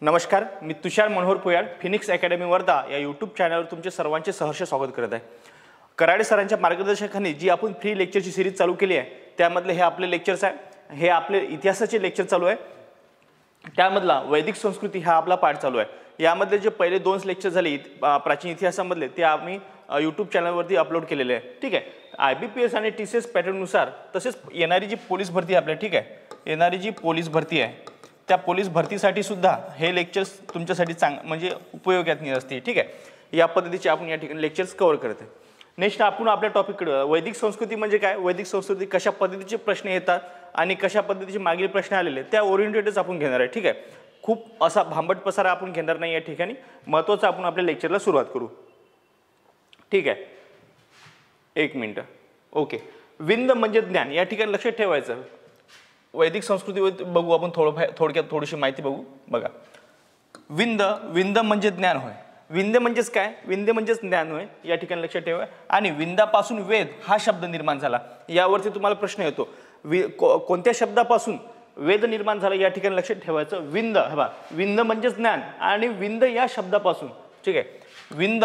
नमस्कार, मी तुषार Manohar पोयाड Phoenix academy Wardha या YouTube चॅनलवर तुमचे सर्वांचे सहर्ष स्वागत करत आहे। कराडे सरांच्या मार्गदर्शनाखाली जी आपण फ्री लेक्चरची सीरीज चालू केली आहे त्यामधले हे आपले लेक्चर्स आहे। हे आपले इतिहासाचे लेक्चर चालू आहे, त्यामधला वैदिक संस्कृती हा आपला पाठ चालू आहे। यामधले जे पहिले 2 लेक्चर झाले प्राचीन इतिहासामधले ते आम्ही यूट्यूब चॅनलवरती अपलोड केलेले आहे। ठीक आहे, IBPS आणि TCS पॅटर्ननुसार तसेच येणारी जी पोलीस भरती आपल्या ठीक आहे, येणारी जी पोलीस भरती आहे त्या पोलीस भरतीसाठी सुद्धा हे लेक्चर्स तुमच्यासाठी म्हणजे उपयोगात असतील। ठीक आहे, या पद्धतीचे आपण या ठिकाणी लेक्चर्स कव्हर करत आहे। नेक्स्ट आपण आपल्या टॉपिककडे वैदिक संस्कृती म्हणजे काय, वैदिक संस्कृती कशा पद्धतीचे प्रश्न येतात आणि कशा पद्धतीचे मागील प्रश्न आलेले त्या ओरिएंटेडच आपण घेणार आहे। ठीक आहे, खूप असा भांबट पसारा आपण घेणार नाही या ठिकाणी, महत्त्वाचं आपण आपल्या लेक्चरला सुरुवात करू। ठीक आहे, 1 मिनिट। ओके, विंद म्हणजे ज्ञान, या ठिकाणी लक्षात ठेवायचं। वैदिक संस्कृती बघू आपण थोडक्यात थोडीशी माहिती बघू। बघा, विंद म्हणजे ज्ञान होय। विंद म्हणजेच काय, विंद म्हणजेच ज्ञान होय, या ठिकाणी लक्षात ठेवा। आणि विंदापासून वेद हा शब्द निर्माण झाला, यावरती तुम्हाला प्रश्न येतो कोणत्या शब्दापासून वेद निर्माण झाला, या ठिकाणी लक्षात ठेवायचं। विंद, हा विंद म्हणजे ज्ञान आणि विंद या शब्दापासून, ठीक आहे, विंद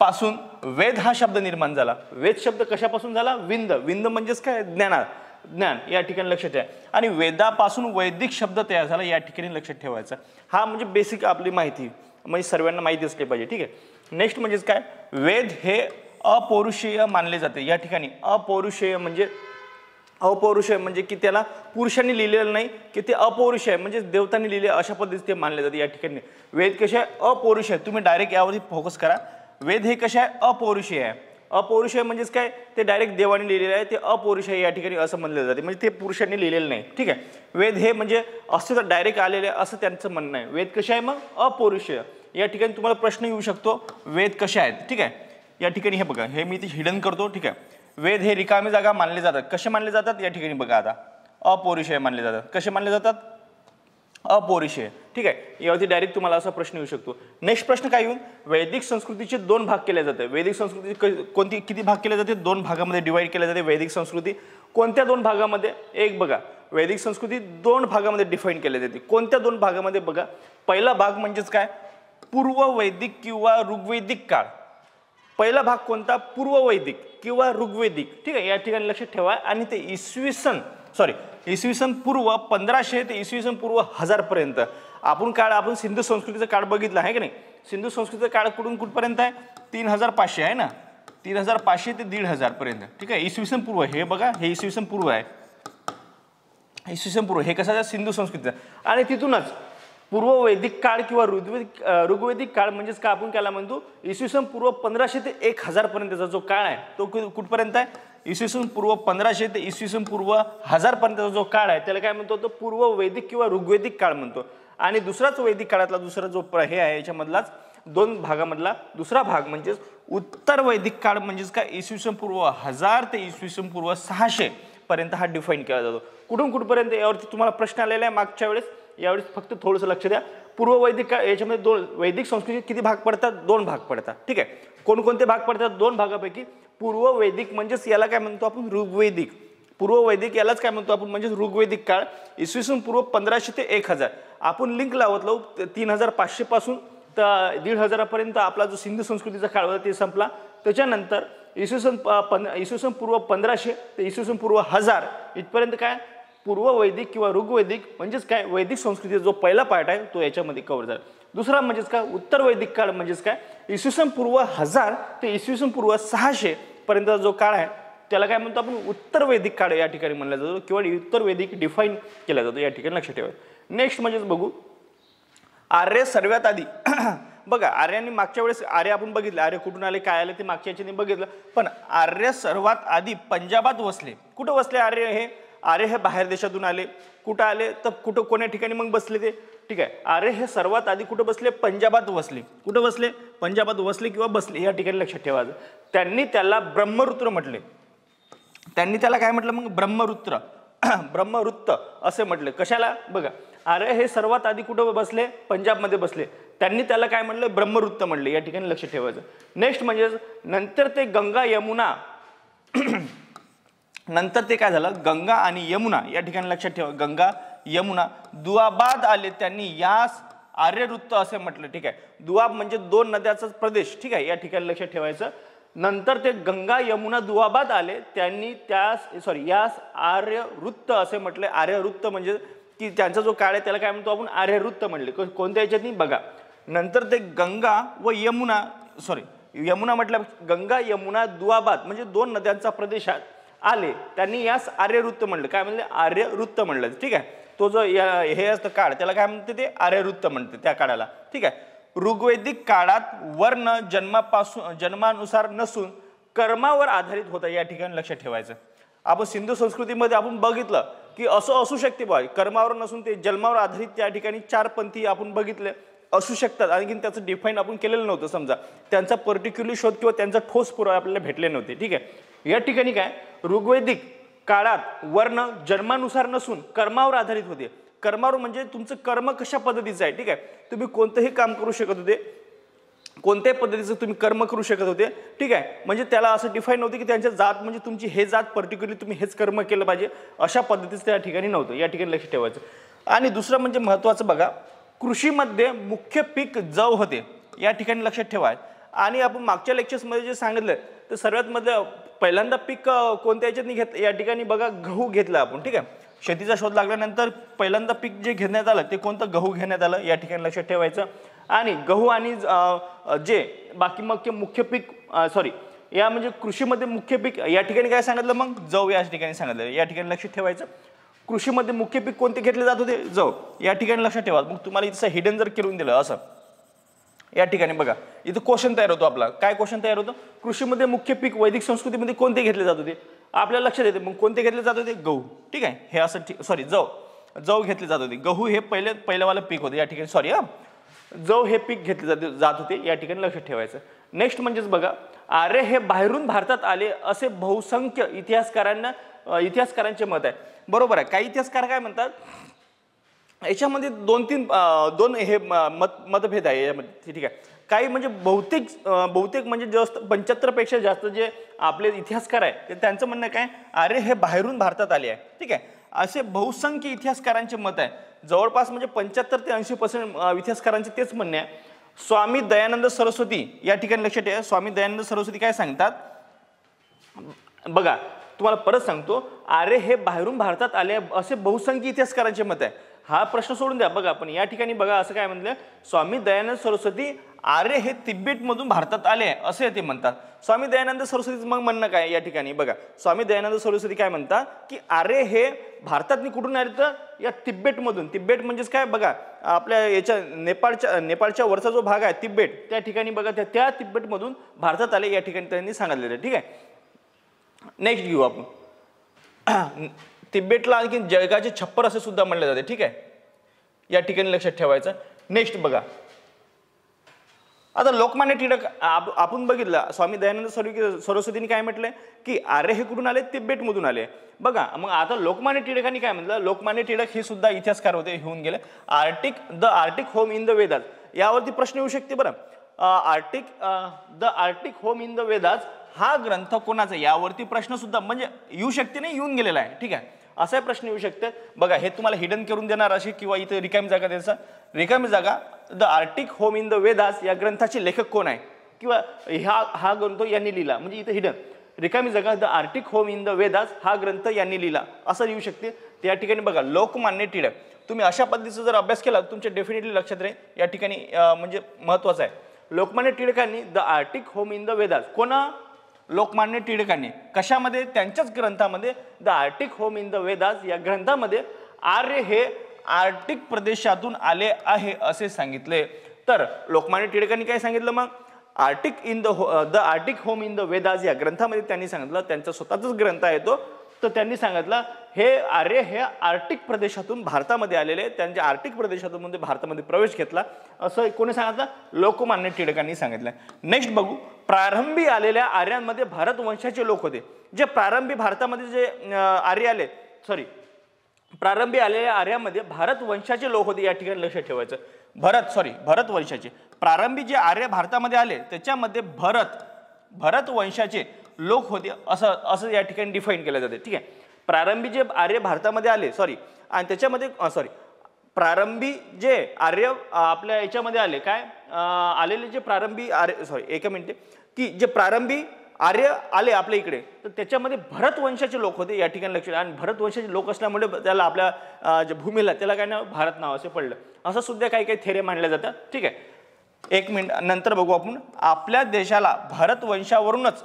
पासून वेद हा शब्द निर्माण झाला। वेद शब्द कशापासून झाला, विंद। विंद म्हणजेच काय, ज्ञान, या ठिकाणी लक्षात ठेवा। आणि वेदापासून वैदिक शब्द तयार झाला, या ठिकाणी लक्षात ठेवायचा। हा म्हणजे बेसिक आपली माहिती, म्हणजे सर्वांना माहिती असली पाहिजे। ठीक आहे, नेक्स्ट म्हणजेच काय, वेद हे अपौरुषेय मानले जाते। या ठिकाणी अपौरुषेय म्हणजे की त्याला पुरुषांनी लिहिलेलं नाही, की ते अपौरुषेय म्हणजे देवतांनी लिहिले अशा पद्धतीने ते मानले जाते। या ठिकाणी वेद कसे आहे, अपौरुषेय। तुम्ही डायरेक्ट यावरती फोकस करा। वेद हे कसे आहे, अपौरुषेय आहे। अपौरुषेय म्हणजेच काय, ते डायरेक्ट देवाने लिहिलेलं आहे, ते अपौरुषेय या ठिकाणी असं म्हणलं जाते, म्हणजे ते पुरुषांनी लिहिलेलं नाही। ठीक आहे, वेद हे म्हणजे असं तर डायरेक्ट आलेले असं त्यांचं म्हणणं आहे। वेद कसे आहे मग, अपौरुषेय। या ठिकाणी तुम्हाला प्रश्न येऊ शकतो, वेद कसे आहेत। ठीक आहे, या ठिकाणी हे बघा, हे मी ते हिडन करतो। ठीक आहे, वेद हे रिकामी जागा मानले जातात। कसे मानले जातात, या ठिकाणी बघा, आता अपौरुषेय मानले जातात। कसे मानले जातात, अपौरुषेय। ठीक आहे, यावरती डायरेक्ट तुम्हाला असा प्रश्न येऊ शकतो। नेक्स्ट प्रश्न काय येऊन, वैदिक संस्कृतीचे 2 भाग केले जाते। वैदिक संस्कृती कोणती किती भाग केले जाते, 2 भागामध्ये डिवाइड केले जाते वैदिक संस्कृती। कोणत्या 2 भागामध्ये, एक बघा, वैदिक संस्कृती 2 भागामध्ये डिफाइन केली जाते। कोणत्या 2 भागामध्ये बघा, पहिला भाग म्हणजेच काय, पूर्व वैदिक किंवा ऋग्वैदिक काळ। पहिला भाग कोणता, पूर्व वैदिक किंवा ऋग्वैदिक। ठीक आहे, या ठिकाणी लक्षात ठेवा। आणि ते इसवी सन पूर्व 1500 ते इसवी सन पूर्व 1000 पर्यंत आपण सिंधू संस्कृतीचा काळ बघितला आहे की नाही। सिंधू संस्कृतीचा काळ कुठून कुठपर्यंत आहे, 3500 आहे ना, 3500 ते 1500 पर्यंत। ठीक आहे, इसवी सन पूर्व, हे बघा, हे इसवी सन पूर्व आहे। इसवी सन पूर्व हे कसा, सिंधू संस्कृतीचा। आणि तिथूनच पूर्व वैदिक काळ किंवा ऋग्वैदिक काळ म्हणजेच काय आपण त्याला म्हणतो, इसवी सन पूर्व 1500 ते 1000 पर्यंतचा जो काळ आहे तो कुठपर्यंत आहे, इसवी सन पूर्व 1500 ते इसवी सन पूर्व 1000 पर्यंतचा जो काळ आहे त्याला काय म्हणतो, तो पूर्व वैदिक किंवा ऋग्वैदिक काळ म्हणतो। आणि दुसराच वैदिक काळातला दुसरा जो हे आहे, याच्यामधलाच 2 भागामधला दुसरा भाग म्हणजेच उत्तर वैदिक काळ, म्हणजेच काय, इसवी सन पूर्व 1000 ते इसवी सन पूर्व 600 पर्यंत हा डिफाईन केला जातो। कुठून कुठपर्यंत, यावरती तुम्हाला प्रश्न आलेला आहे मागच्या वेळेस, यावेळेस फक्त थोडंसं लक्ष द्या। पूर्व वैदिक काळ, याच्यामध्ये 2 वैदिक संस्कृती किती भाग पडतात, 2 भाग पडतात। ठीक आहे, कोणकोणते भाग पडतात, 2 भागापैकी पूर्व वैदिक म्हणजेच याला काय म्हणतो आपण, ऋग्वैदिक। पूर्व वैदिक यालाच काय म्हणतो आपण, म्हणजे ऋग्वैदिक काळ, इसवी सन पूर्व 1500 ते 1000। आपण लिंक लावत लावू 3500 पासून तर 1500 पर्यंत आपला जो सिंधू संस्कृतीचा काळ होता ते संपला। त्याच्यानंतर इसवी सन पूर्व 1500 ते इसवी सन पूर्व 1000 इथपर्यंत काय, पूर्व वैदिक किंवा ऋग्वैदिक म्हणजेच काय, वैदिक संस्कृतीचा जो पहिला पार्ट आहे तो याच्यामध्ये कव्हर झाला। दुसरा म्हणजेच काय, उत्तर वैदिक काळ, म्हणजेच काय, इसवी सन पूर्व 1000 ते इसवी सन पूर्व 600 पर्यंतचा जो काळ आहे त्याला काय म्हणतो आपण, उत्तर वैदिक काळ या ठिकाणी म्हणला जातो किंवा उत्तर वैदिक डिफाईन केला जातो। या ठिकाणी लक्षात ठेवा। नेक्स्ट म्हणजेच बघू, आर्य सर्वात आधी बघा, आर्यांनी मागच्या वेळेस आर्य आपण बघितलं, आर्य कुठून आले काय आले ते मागच्या याच्याने बघितलं, पण आर्य सर्वात आधी पंजाबात वसले। कुठं वसले आर्य हे, आर्य हे बाहेर देशातून आले। कुठं आले तर कुठं कोण्या ठिकाणी मग बसले ते, ठीक आहे, आर्य हे सर्वात आधी कुठं बसले, पंजाबात वसले। कुठं बसले, पंजाबात वसले किंवा बसले, या ठिकाणी लक्षात ठेवायचं। त्यांनी त्याला ब्रह्मरुद्र म्हटले। त्यांनी त्याला काय म्हटलं मग, ब्रह्मवृत्त असे म्हटले। कशाला, बघा, आर्य हे सर्वात आधी कुठं बसले, पंजाबमध्ये बसले। त्यांनी त्याला काय म्हटलं, ब्रह्मवृत्त म्हटले। या ठिकाणी लक्ष ठेवायचं। नेक्स्ट म्हणजे नंतर ते गंगा यमुना नंतर ते काय झालं, गंगा आणि यमुना, या ठिकाणी लक्षात ठेवा, गंगा यमुना दुआबाद आले, त्यांनी यास आर्यवृत्त असे म्हटलं, ठीक आहे. दुआब म्हणजे दोन नद्याचा प्रदेश, ठीक आहे, या ठिकाणी लक्षात ठेवायचं. नंतर ते गंगा यमुना दुआबात आले, त्यांनी यास आर्यवृत्त असे म्हटले. आर्यवृत्त म्हणजे की त्यांचा जो काळ आहे त्याला काय म्हणतो आपण, आर्यवृत्त म्हणले. कोणत्या याच्यात बघा. नंतर ते गंगा व यमुना यमुना म्हटलं, गंगा यमुना दुआबात म्हणजे दोन नद्यांचा प्रदेशात आले, त्यांनी यास आर्यवृत्त म्हणलं. काय म्हणले, आर्यवृत्त म्हणलं, ठीक आहे. तो जो हे असतं काळ त्याला काय म्हणते, ते आर्यवृत्त म्हणते त्या काळाला, ठीक आहे. ऋग्वैदिक काळात वर्ण जन्मानुसार नसून कर्मावर आधारित होता, या ठिकाणी लक्षात ठेवायचं. आपण सिंधू संस्कृतीमध्ये आपण बघितलं की असं असू शकते बा, कर्मावर नसून ते जन्मावर आधारित त्या ठिकाणी चार पंथी आपण बघितले असू शकतात. आणखीन त्याचं डिफाईन आपण केलेलं नव्हतं. समजा त्यांचा पर्टिक्युलर शोध किंवा त्यांचा ठोस पुरावे आपल्याला भेटले नव्हते, ठीक आहे. या ठिकाणी काय, ऋग्वैदिक काळात वर्ण जन्मानुसार नसून कर्मावर आधारित होते. कर्मावर म्हणजे तुमचं कर्म कशा पद्धतीचं आहे, ठीक आहे. तुम्ही कोणतंही काम करू शकत होते, कोणत्याही पद्धतीचं तुम्ही कर्म करू शकत होते, ठीक आहे. म्हणजे त्याला असं डिफाईन नव्हते की त्यांच्या जात म्हणजे तुमची हे जात पर्टिक्युलरली तुम्ही हेच कर्म केलं पाहिजे, अशा पद्धतीचं त्या ठिकाणी नव्हतं, या ठिकाणी लक्ष ठेवायचं. आणि दुसरं म्हणजे महत्त्वाचं बघा, कृषीमध्ये मुख्य पीक जव होते, या ठिकाणी लक्षात ठेवा. आणि आपण मागच्या लेक्चर्समध्ये जे सांगितलं तर सर्वात मध्ये पहिल्यांदा पीक कोणत्या याच्यात घेतलं, या ठिकाणी बघा गहू घेतला आपण, ठीक आहे. शेतीचा शोध लागल्यानंतर पहिल्यांदा पीक जे घेण्यात आलं ते कोणतं, गहू घेण्यात आलं, या ठिकाणी लक्षात ठेवायचं. आणि गहू आणि जे बाकी मग मुख्य पीक या म्हणजे कृषीमध्ये मुख्य पीक, या ठिकाणी काय सांगितलं मग, जव या ठिकाणी सांगितलं, या ठिकाणी लक्षात ठेवायचं. कृषीमध्ये मुख्य पीक कोणते घेतले जात होते, जव, या ठिकाणी लक्षात ठेवा. मग तुम्हाला इथं हिडन जर करून दिलं असं, या ठिकाणी बघा इथं क्वेश्चन तयार होतो आपला. काय क्वेश्चन तयार होतो, कृषीमध्ये मुख्य पीक वैदिक संस्कृतीमध्ये कोणते घेतले जात होते, आपल्याला लक्षात येते. मग कोणते घेतले जात होते, गहू, ठीक आहे. हे असं जव घेतले जात होते. गहू हे पहिल्यावालं पीक होते, या ठिकाणी जव हे पीक घेतले जात होते, या ठिकाणी लक्षात ठेवायचं. नेक्स्ट म्हणजेच बघा, आर्य हे बाहेरून भारतात आले असे बहुसंख्य इतिहासकारांचे मत आहे. बरोबर आहे. काही इतिहासकार काय म्हणतात, याच्यामध्ये दोन हे मतभेद आहे यामध्ये, ठीक आहे. काही म्हणजे बहुतेक म्हणजे जास्त 75 पेक्षा जास्त जे आपले इतिहासकार आहे त्यांचं म्हणणं काय, आर्य हे बाहेरून भारतात आले आहे, ठीक आहे. असे बहुसंख्य इतिहासकारांचे मत आहे. जवळपास म्हणजे 75 ते 80% इतिहासकारांचे तेच म्हणणे आहे. स्वामी दयानंद सरस्वती, या ठिकाणी लक्षात ठेवा. स्वामी दयानंद सरस्वती काय सांगतात बघा, तुम्हाला परत सांगतो, आर्य हे बाहेरून भारतात आले असे बहुसंख्य इतिहासकारांचे मत आहे. हा प्रश्न सोडून द्या. बघा पण या ठिकाणी बघा असं काय म्हणलं, स्वामी दयानंद सरस्वती आर्य हे तिबेटमधून भारतात आले असे ते म्हणतात. स्वामी दयानंद सरस्वतीचं मग म्हणणं काय, या ठिकाणी बघा स्वामी दयानंद सरस्वती काय म्हणतात की आर्य हे भारतात कुठून आले तर या तिबेटमधून. तिबेट म्हणजेच काय बघा, आपल्या याच्या नेपाळच्या वरचा जो भाग आहे तिबेट, त्या ठिकाणी बघा त्या तिबेटमधून भारतात आले, या ठिकाणी त्यांनी सांगितलेलं, ठीक आहे. नेक्स्ट घेऊ आपण. तिबेटला आणखी जगाचे छप्पर असे सुद्धा म्हणले जाते, ठीक आहे. या ठिकाणी लक्षात ठेवायचं. नेक्स्ट बघा, आता लोकमान्य टिळक आपण बघितलं, स्वामी दयानंद सरस्वतीने काय म्हटलंय की आर्य हे कुठून आले, तिबेटमधून आले. बघा मग आता लोकमान्य टिळकांनी काय म्हटलं, लोकमान्य टिळक हे सुद्धा इतिहासकार होते, होऊन गेले. The Arctic home in the Vedas, यावरती प्रश्न येऊ शकते बरं. The Arctic home in the Vedas हा ग्रंथ कोणाचा, यावरती प्रश्न सुद्धा म्हणजे येऊ शकते, नाही येऊन गेलेला आहे, ठीक आहे. असा प्रश्न येऊ शकते. बघा हे तुम्हाला हिडन करून देणार असे किंवा इथे रिकामी जागा द्यायचा, रिकामी जागा. The Arctic home in the Vedas या ग्रंथाचे लेखक कोण आहे किंवा हा ग्रंथ यांनी लिहिला, म्हणजे इथे हिडन रिकामी जागा. The Arctic home in the Vedas हा ग्रंथ यांनी लिहिला असं येऊ शकते. त्या ठिकाणी बघा लोकमान्य टिळक, तुम्ही अशा पद्धतीचा जर अभ्यास केला तुमच्या डेफिनेटली लक्षात राहील. या ठिकाणी म्हणजे महत्वाचं आहे, लोकमान्य टिळकांनी the Arctic home in the Vedas, कोणा, लोकमान्य टिळकांनी कशामध्ये, त्यांच्याच ग्रंथामध्ये the Arctic home in the Vedas या ग्रंथामध्ये आर्य हे आर्टिक प्रदेशातून आले आहे असे सांगितले. तर लोकमान्य टिळकांनी काय सांगितलं मग, the Arctic home in the Vedas या ग्रंथामध्ये त्यांनी सांगितलं, त्यांचा स्वतःचाच ग्रंथ आहे तो, तर त्यांनी सांगितलं हे आर्य हे आर्टिक प्रदेशातून भारतामध्ये आलेले, त्यांच्या आर्टिक प्रदेशातून म्हणजे भारतामध्ये प्रवेश घेतला असं कोणी सांगितलं, लोकमान्य टिळकांनी सांगितलं. नेक्स्ट बघू, प्रारंभी आलेल्या आर्यांमध्ये भारत वंशाचे लोक होते. जे प्रारंभी भारतामध्ये जे आर्य आले, प्रारंभी आलेल्या आर्यामध्ये भारत वंशाचे लोक होते, या ठिकाणी लक्षात ठेवायचं. भरत वंशाचे प्रारंभी जे आर्य भारतामध्ये आले त्याच्यामध्ये भरत वंशाचे लोक होते असं या ठिकाणी डिफाईन केलं जाते, ठीक आहे. प्रारंभी जे आर्य भारतामध्ये आले आणि त्याच्यामध्ये प्रारंभी जे आर्य आपल्या याच्यामध्ये आले काय आलेले जे प्रारंभी आर्य सॉरी एक मिनिट की जे प्रारंभी आर्य आले आपल्या इकडे तर त्याच्यामध्ये भरत वंशाचे लोक होते या ठिकाणी लक्ष आणि भरत वंशाचे लोक असल्यामुळे त्याला आपल्या जे भूमीला त्याला काय नाव भारत नाव असे पडलं असं सुद्धा काही काही थेरे मांडले जातात ठीक आहे एक मिनिट नंतर बघू आपण आपल्या देशाला भरत वंशावरूनच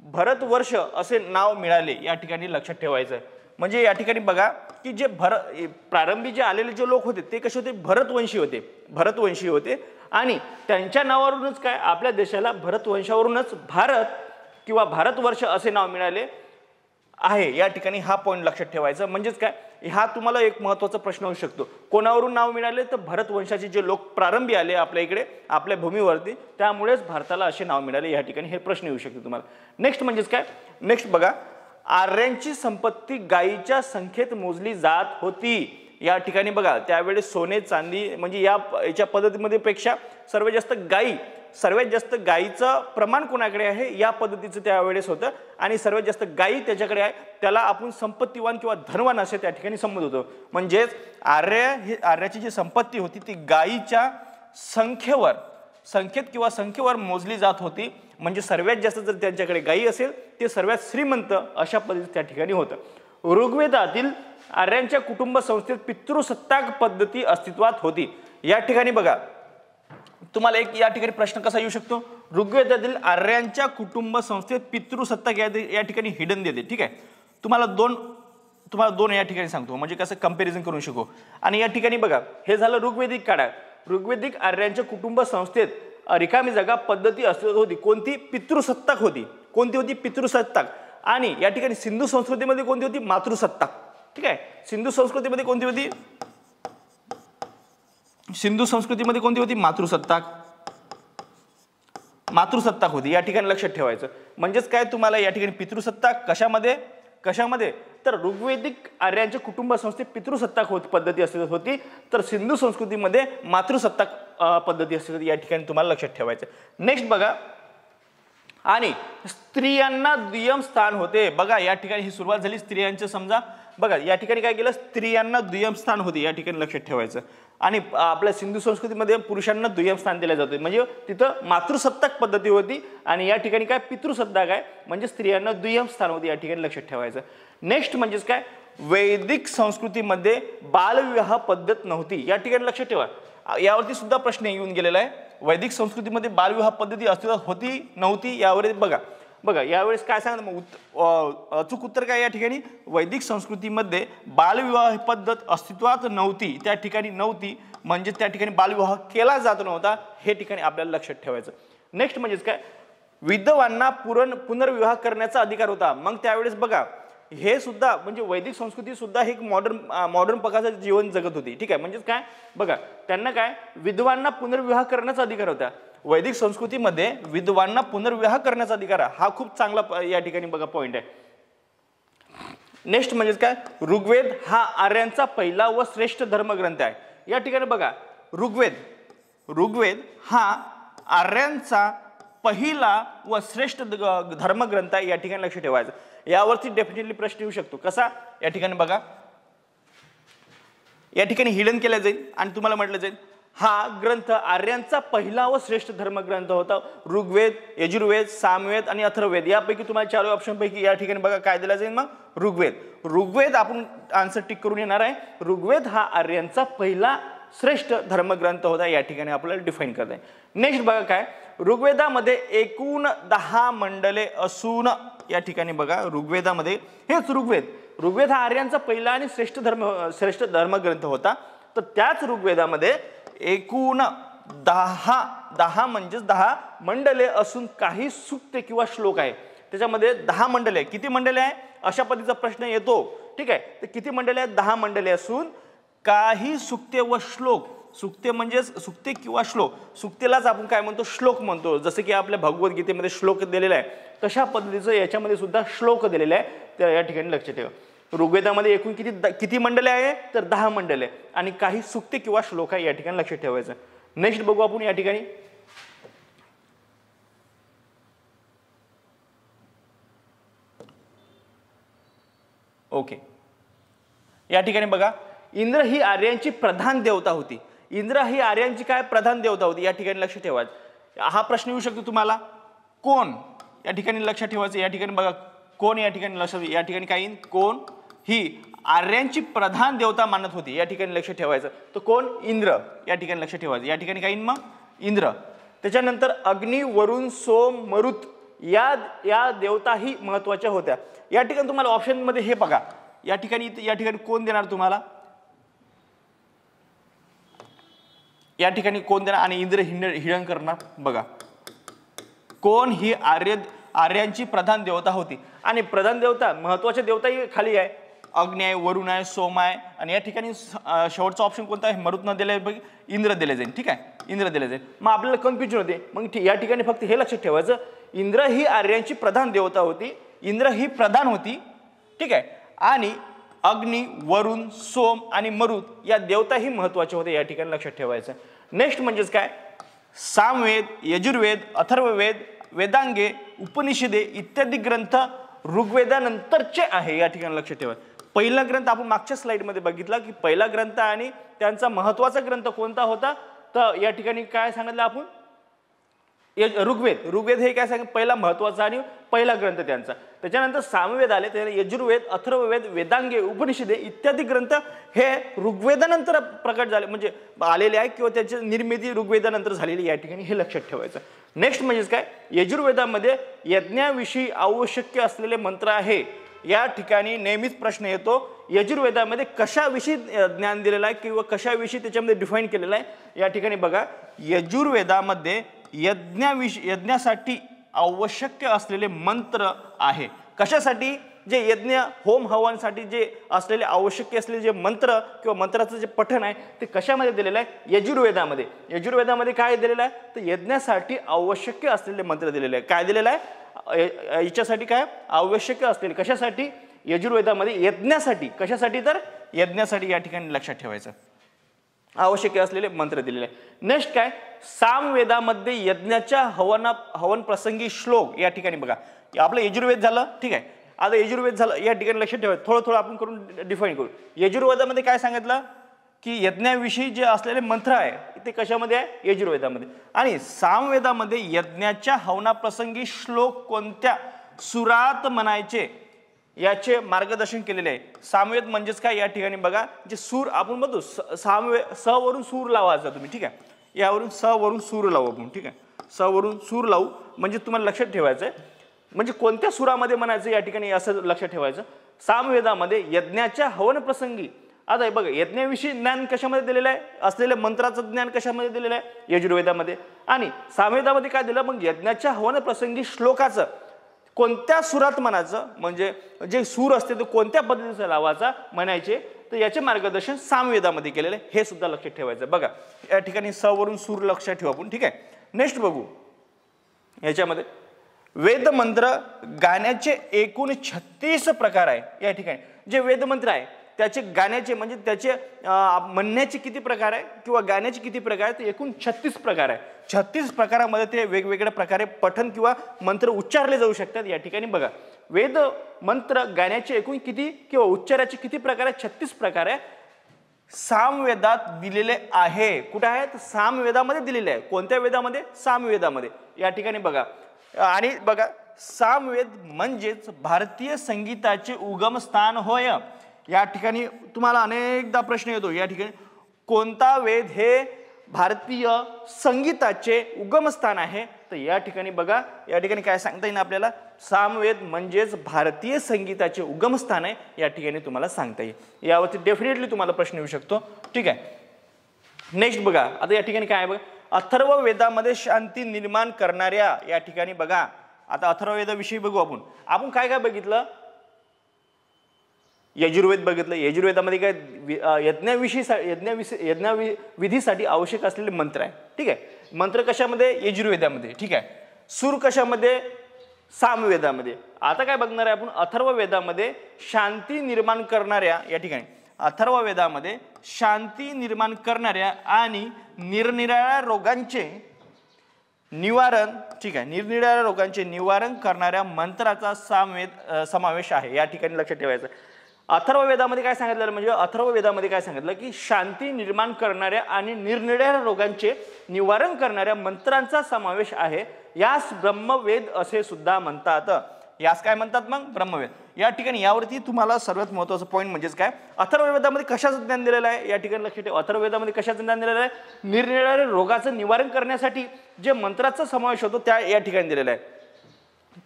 भारतवर्ष असे नाव मिळाले या ठिकाणी लक्षात ठेवायचं आहे म्हणजे या ठिकाणी बघा की जे प्रारंभी जे आलेले जे लोक होते ते कसे होते भरतवंशी होते आणि त्यांच्या नावावरूनच काय आपल्या देशाला भरतवंशावरूनच भारत किंवा भारतवर्ष असे नाव मिळाले आहे या ठिकाणी हा पॉईंट लक्षात ठेवायचा म्हणजेच काय हा तुम्हाला एक महत्त्वाचा प्रश्न होऊ शकतो कोणावरून नाव मिळाले तर भरतवंशाचे जे लोक प्रारंभी आले आपल्या इकडे आपल्या भूमीवरती त्यामुळेच भारताला असे नाव मिळाले या ठिकाणी हे प्रश्न येऊ शकतो तुम्हाला नेक्स्ट म्हणजेच काय नेक्स्ट बघा आर्यांची संपत्ती गायीच्या संख्येत मोजली जात होती या ठिकाणी बघा त्यावेळेस सोने चांदी म्हणजे याच्या पद्धतीमध्ये पेक्षा सर्वात जास्त गायीचं प्रमाण कोणाकडे आहे या पद्धतीचं त्यावेळेस होतं आणि सर्वात जास्त गायी त्याच्याकडे आहे त्याला आपण संपत्तीवान किंवा धनवान असे त्या ठिकाणी संबोधत होतो म्हणजेच आर्याची जी संपत्ती होती ती गायीच्या संख्येवर मोजली जात होती म्हणजे सर्वात जास्त जर त्यांच्याकडे गायी असेल ते सर्वात श्रीमंत अशा पद्धतीत त्या ठिकाणी होतं ऋग्वेदातील आर्यांच्या कुटुंब संस्थेत पितृसत्ताक पद्धती अस्तित्वात होती या ठिकाणी बघा तुम्हाला एक या ठिकाणी प्रश्न कसा येऊ शकतो ऋग्वेदातील आर्यांच्या कुटुंब संस्थेत पितृसत्ताक या ठिकाणी हिडन देते ठीक आहे तुम्हाला दोन या ठिकाणी सांगतो म्हणजे कसं कंपॅरिझन करू शकू आणि या ठिकाणी बघा हे झालं ऋग्वेदिक काळात ऋग्वेदिक आर्यांच्या कुटुंब संस्थेत रिकामी जागा पद्धती अस्तित्वात होती कोणती पितृसत्ताक होती कोणती होती पितृसत्ताक आणि या ठिकाणी सिंधू संस्कृतीमध्ये कोणती होती मातृसत्ताक ठीक आहे सिंधू संस्कृतीमध्ये कोणती होती मातृसत्ताक होती या ठिकाणी लक्षात ठेवायचं म्हणजेच काय तुम्हाला या ठिकाणी पितृसत्ताक कशामध्ये तर ऋग्वेदिक आर्यांच्या कुटुंब संस्थेत पितृसत्ताक पद्धती अस्तित्वात होती तर सिंधू संस्कृतीमध्ये मातृसत्ताक पद्धती अस्तित्वात या ठिकाणी तुम्हाला लक्षात ठेवायचं नेक्स्ट बघा आणि स्त्रियांना दुय्यम स्थान होते बघा या ठिकाणी ही सुरुवात झाली स्त्रियांचं समजा बघा या ठिकाणी काय केलं स्त्रियांना दुय्यम स्थान होते या ठिकाणी लक्षात ठेवायचं आणि आपल्या सिंधू संस्कृतीमध्ये पुरुषांना दुय्यम स्थान दिले जाते म्हणजे तिथं मातृसत्ताक पद्धती होती आणि या ठिकाणी काय पितृसत्ताक आहे म्हणजे स्त्रियांना दुय्यम स्थान होते या ठिकाणी लक्षात ठेवायचं नेक्स्ट म्हणजेच काय वैदिक संस्कृतीमध्ये बालविवाह पद्धत नव्हती या ठिकाणी लक्षात ठेवा यावरती सुद्धा प्रश्न येऊन गेलेला आहे वैदिक संस्कृतीमध्ये बालविवाह पद्धती अस्तित्वात होती नव्हती यावर बघा यावेळेस काय सांगा मग अचूक उत्तर काय या ठिकाणी वैदिक संस्कृतीमध्ये बालविवाह पद्धत अस्तित्वात नव्हती त्या ठिकाणी नव्हती म्हणजे त्या ठिकाणी बालविवाह केला जात नव्हता हे ठिकाणी आपल्याला लक्षात ठेवायचं नेक्स्ट म्हणजेच काय विधवांना पुनर्विवाह करण्याचा अधिकार होता मग त्यावेळेस बघा हे सुद्धा म्हणजे वैदिक संस्कृती सुद्धा हे मॉडर्न प्रकारचं जीवन जगत होती ठीक आहे म्हणजेच काय बघा त्यांना काय विधवांना पुनर्विवाह करण्याचा अधिकार होता वैदिक संस्कृतीमध्ये विधवांना पुनर्विवाह करण्याचा अधिकार हा खूप चांगला या ठिकाणी बघा पॉइंट आहे नेक्स्ट म्हणजेच काय ऋग्वेद हा आर्यांचा पहिला व श्रेष्ठ धर्मग्रंथ आहे या ठिकाणी बघा ऋग्वेद हा आर्यांचा पहिला व श्रेष्ठ धर्मग्रंथ आहे या ठिकाणी लक्ष ठेवायचं यावरती डेफिनेटली प्रश्न येऊ शकतो कसा या ठिकाणी बघा या ठिकाणी हिडन केला जाईल आणि तुम्हाला म्हटलं जाईल हा ग्रंथ आर्यांचा पहिला व श्रेष्ठ धर्मग्रंथ होता ऋग्वेद यजुर्वेद सामवेद आणि अथर्ववेद यापैकी तुम्हाला चार ऑप्शन पैकी या ठिकाणी बघा काय दिला जाईल मग ऋग्वेद आपण आन्सर टिक करून येणार आहे ऋग्वेद हा आर्यांचा पहिला श्रेष्ठ धर्मग्रंथ होता या ठिकाणी आपल्याला डिफाईन करता आहे नेक्स्ट बघा काय ऋग्वेदामध्ये एकूण 10 मंडले असून या ठिकाणी बघा ऋग्वेदामध्ये हेच ऋग्वेद हा आर्यांचा पहिला आणि श्रेष्ठ धर्मग्रंथ होता तर त्याच ऋग्वेदामध्ये एकूण 10 म्हणजेच 10 मंडले असून काही सूक्ते किंवा श्लोक आहे त्याच्यामध्ये 10 मंडले आहे किती मंडले आहे अशा पद्धतीचा प्रश्न येतो ठीक आहे तर किती मंडले आहेत 10 मंडले असून काही सूक्ते व श्लोक सूक्ते म्हणजे सूक्ते किंवा श्लोक सूक्तेलाच आपण काय म्हणतो श्लोक म्हणतो जसं की आपल्या भगवद्गीतेमध्ये श्लोक दिलेला आहे तशा पद्धतीचं याच्यामध्ये सुद्धा श्लोक दिलेला आहे तर या ठिकाणी लक्ष ठेवा ऋग्वेदामध्ये एकूण किती मंडले आहे तर 10 मंडले आणि काही सूक्ते किंवा श्लोक आहे या ठिकाणी लक्ष ठेवायचं नेक्स्ट बघू आपण या ठिकाणी ओके या ठिकाणी बघा इंद्र ही आर्यांची प्रधान देवता होती. इंद्र ही आर्यांची काय प्रधान देवता होती, या ठिकाणी लक्ष ठेवायचं. हा प्रश्न येऊ शकतो तुम्हाला. कोण या ठिकाणी लक्षात ठेवायचं. या ठिकाणी बघा कोण या ठिकाणी लक्षात, या ठिकाणी काय येईल, कोण ही आर्यांची प्रधान देवता मानत होती, या ठिकाणी लक्ष ठेवायचं. तो कोण, इंद्र, या ठिकाणी लक्ष ठेवायचं. या ठिकाणी काय येईल मग, इंद्र. त्याच्यानंतर अग्नी, वरुण, सोम, मरुत या देवताही महत्वाच्या होत्या. या ठिकाणी तुम्हाला ऑप्शन मध्ये हे बघा, या ठिकाणी कोण देणार तुम्हाला, या ठिकाणी कोण देणार, आणि इंद्र हिरण करणार. बघा कोण ही आर्यांची प्रधान देवता होती, आणि प्रधान देवता महत्वाच्या देवताही खाली आहे. अग्नी आहे, वरुण आहे, सोम आहे, आणि या ठिकाणी शेवटचा ऑप्शन कोणता आहे, मरुत न दिले इंद्र दिले जाईल. ठीक आहे, इंद्र दिले जाईल. मग आपल्याला कन्फ्युजन होते. मग या ठिकाणी फक्त हे लक्षात ठेवायचं, इंद्र ही आर्यांची प्रधान देवता होती, इंद्र ही प्रधान होती. ठीक आहे, आणि अग्नी, वरुण, सोम आणि मरुत या देवताही महत्वाचे होते, या ठिकाणी लक्षात ठेवायचं. नेक्स्ट म्हणजेच काय, सामवेद, यजुर्वेद, अथर्ववेद, वेदांगे, उपनिषदे इत्यादी ग्रंथ ऋग्वेदानंतरचे आहे, या ठिकाणी लक्षात ठेवा. पहिला ग्रंथ आपण मागच्या स्लाइडमध्ये बघितला की पहिला ग्रंथ आणि त्यांचा महत्वाचा ग्रंथ कोणता होता, तर या ठिकाणी काय सांगितलं आपण, ऋग्वेद हे काय सांगितलं, पहिला महत्वाचा आणि पहिला ग्रंथ त्यांचा. त्याच्यानंतर सामवेद आले, त्यानंतर यजुर्वेद, अथर्ववेद, वेदांगे, उपनिषदे इत्यादी ग्रंथ हे ऋग्वेदानंतर प्रकट झाले, म्हणजे आलेले आहे, किंवा त्याची निर्मिती ऋग्वेदानंतर झालेली, या ठिकाणी हे लक्षात ठेवायचं. नेक्स्ट म्हणजेच काय, यजुर्वेदामध्ये यज्ञाविषयी आवश्यक असलेले मंत्र आहे. या ठिकाणी नेहमीच प्रश्न येतो, यजुर्वेदामध्ये कशाविषयी ज्ञान दिलेलं आहे किंवा कशाविषयी त्याच्यामध्ये डिफाईन केलेलं आहे. या ठिकाणी बघा, यजुर्वेदामध्ये यज्ञासाठी आवश्यक असलेले मंत्र आहे. कशासाठी, जे यज्ञ होम हवनासाठी जे असलेले आवश्यक असलेले जे मंत्र किंवा मंत्राचं जे पठण आहे ते कशामध्ये दिलेलं आहे, यजुर्वेदामध्ये. यजुर्वेदामध्ये काय दिलेलं आहे, तर यज्ञासाठी आवश्यक असलेले मंत्र दिलेले आहे. काय दिलेलं आहे, याच्यासाठी काय आवश्यक असलेले, कशासाठी, यजुर्वेदामध्ये यज्ञासाठी, कशासाठी, तर यज्ञासाठी, या ठिकाणी लक्षात ठेवायचं, आवश्यक असलेले मंत्र दिलेले आहे. नेक्स्ट काय, सामवेदामध्ये यज्ञाच्या हवन प्रसंगी श्लोक. या ठिकाणी बघा, आपलं यजुर्वेद झालं. ठीक आहे, आता यजुर्वेद झालं, या ठिकाणी लक्षात ठेवायचं. थोडं आपण करून डिफाईन करू. यजुर्वेदामध्ये काय सांगितलं की यज्ञाविषयी जे असलेले मंत्र आहे ते कशामध्ये आहे, यजुर्वेदामध्ये. आणि सामवेदामध्ये यज्ञाच्या हवनाप्रसंगी श्लोक कोणत्या सुरात म्हणायचे याचे मार्गदर्शन केलेले आहे. सामवेद म्हणजेच काय, या ठिकाणी बघा, जे सूर आपण म्हणतो, स वरून सूर लावायचा तुम्ही. ठीक आहे, यावरून स वरून सूर लावू आपण. ठीक आहे, स वरून सूर लावू म्हणजे तुम्हाला लक्षात ठेवायचं आहे, म्हणजे कोणत्या सुरामध्ये म्हणायचं, या ठिकाणी असं लक्षात ठेवायचं. सामवेदामध्ये यज्ञाच्या हवन प्रसंगी, आता बघा, यज्ञाविषयी ज्ञान कशामध्ये दिलेलं आहे, असलेल्या मंत्राचं ज्ञान कशामध्ये दिलेलं आहे, यजुर्वेदामध्ये. आणि सामवेदामध्ये काय दिलं, मग यज्ञाच्या हवन प्रसंगी श्लोकाचं कोणत्या सुरात म्हणायचं, म्हणजे जे सूर असते तो कोणत्या पद्धतीचा लावायचा म्हणायचे, तर याचे मार्गदर्शन सामवेदामध्ये केलेलं आहे, हे सुद्धा लक्षात ठेवायचं. बघा, या ठिकाणी स वरून सूर लक्षात ठेवू आपण. ठीक आहे, नेक्स्ट बघू. याच्यामध्ये वेदमंत्र गाण्याचे एकूण 36 प्रकार आहे. या ठिकाणी जे वेदमंत्र आहे त्याचे गाण्याचे, म्हणजे त्याचे म्हणण्याचे किती प्रकार आहे किंवा गाण्याचे किती प्रकार आहेत, एकूण 36 प्रकार आहे. 36 प्रकारामध्ये ते वेगवेगळ्या प्रकारे पठण किंवा मंत्र उच्चारले जाऊ शकतात. या ठिकाणी बघा, वेद मंत्र गाण्याचे एकूण किती किंवा उच्चाराचे किती प्रकार आहेत, 36 प्रकार आहे. सामवेदात दिलेले आहे. कुठे आहे, तर सामवेदामध्ये दिलेले आहे. कोणत्या वेदामध्ये, सामवेदामध्ये. या ठिकाणी बघा, आणि बघा, सामवेद म्हणजेच भारतीय संगीताचे उगमस्थान होय. या ठिकाणी तुम्हाला अनेकदा प्रश्न येतो, या ठिकाणी कोणता वेद हे भारतीय संगीताचे उगमस्थान आहे, तर या ठिकाणी बघा, या ठिकाणी काय सांगता येईल आपल्याला, सामवेद म्हणजेच भारतीय संगीताचे उगमस्थान आहे, या ठिकाणी तुम्हाला सांगता येईल. यावरती डेफिनेटली तुम्हाला प्रश्न येऊ शकतो. ठीक आहे, नेक्स्ट बघा, आता या ठिकाणी काय आहे बघा, अथर्व वेदामध्ये शांती निर्माण करणाऱ्या. या ठिकाणी बघा, आता अथर्ववेदाविषयी बघू आपण. आपण काय काय बघितलं, यजुर्वेद बघितलं. यजुर्वेदामध्ये काय यज्ञविधीसाठी आवश्यक असलेले मंत्र आहे. ठीक आहे, मंत्र कशामध्ये, यजुर्वेदामध्ये. ठीक आहे, सूर कशामध्ये, सामवेदामध्ये. आता काय बघणार आहे आपण, अथर्ववेदामध्ये शांती निर्माण करणाऱ्या. या ठिकाणी अथर्ववेदामध्ये शांती निर्माण करणाऱ्या आणि निरनिराळ्या रोगांचे निवारण. ठीक आहे, निरनिराळ्या रोगांचे निवारण करणाऱ्या मंत्राचा समावेश आहे. या ठिकाणी लक्षात ठेवायचं. अथर्ववेदामध्ये काय सांगितलं म्हणजे अथर्ववेदामध्ये काय सांगितलं की शांती निर्माण करणाऱ्या आणि निरनिराळ्या रोगांचे निवारण करणाऱ्या मंत्रांचा समावेश आहे. यास ब्रह्मवेद असे सुद्धा म्हणतात. यास काय म्हणतात मग? ब्रह्मवेद. या ठिकाणी यावरती तुम्हाला सर्वात महत्त्वाचं पॉईंट म्हणजेच काय, अथर्ववेदामध्ये कशाचं ज्ञान दिलेलं आहे या ठिकाणी लक्षात ठेवा. अथर्ववेदामध्ये कशाचं ज्ञान दिलेलं आहे? निरनिराळ्या रोगाचं निवारण करण्यासाठी जे मंत्राचा समावेश होतो त्या या ठिकाणी दिलेला आहे.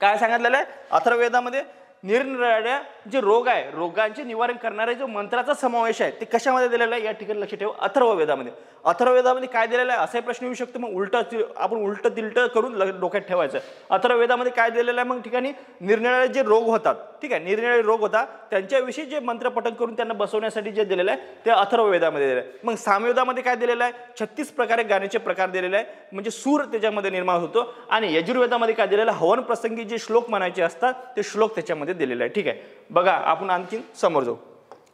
काय सांगितलेलं आहे अथर्ववेदामध्ये? निरनिराळ्या जे रोग आहे रोगांचे निवारण करणारे जो मंत्राचा समावेश आहे ते कशामध्ये दिलेला आहे या ठिकाणी लक्षात ठेवा. अथर्ववेदामध्ये. अथर्ववेदामध्ये काय दिलेलं आहे असाही प्रश्न येऊ शकतो. मग आपण उलट तिलट करून डोक्यात ठेवायचं. अथर्ववेदामध्ये काय दिलेलं आहे मग ठिकाणी? निरनिराळे जे रोग होतात, ठीक आहे, निरनिराळे रोग होतात त्यांच्याविषयी जे मंत्र पठण करून त्यांना बसवण्यासाठी जे दिलेलं आहे ते अथर्ववेदामध्ये दिलेलं आहे. मग सामवेदामध्ये काय दिलेलं आहे? 36 प्रकारे गाण्याचे प्रकार दिलेले आहे, म्हणजे सूर त्याच्यामध्ये निर्माण होतो. आणि यजुर्वेदामध्ये काय दिलेलं आहे? हवन प्रसंगी जे श्लोक म्हणायचे असतात ते श्लोक त्याच्यामध्ये दिलेले आहे. ठीक आहे, बघा आपण आणखी समोर जाऊ.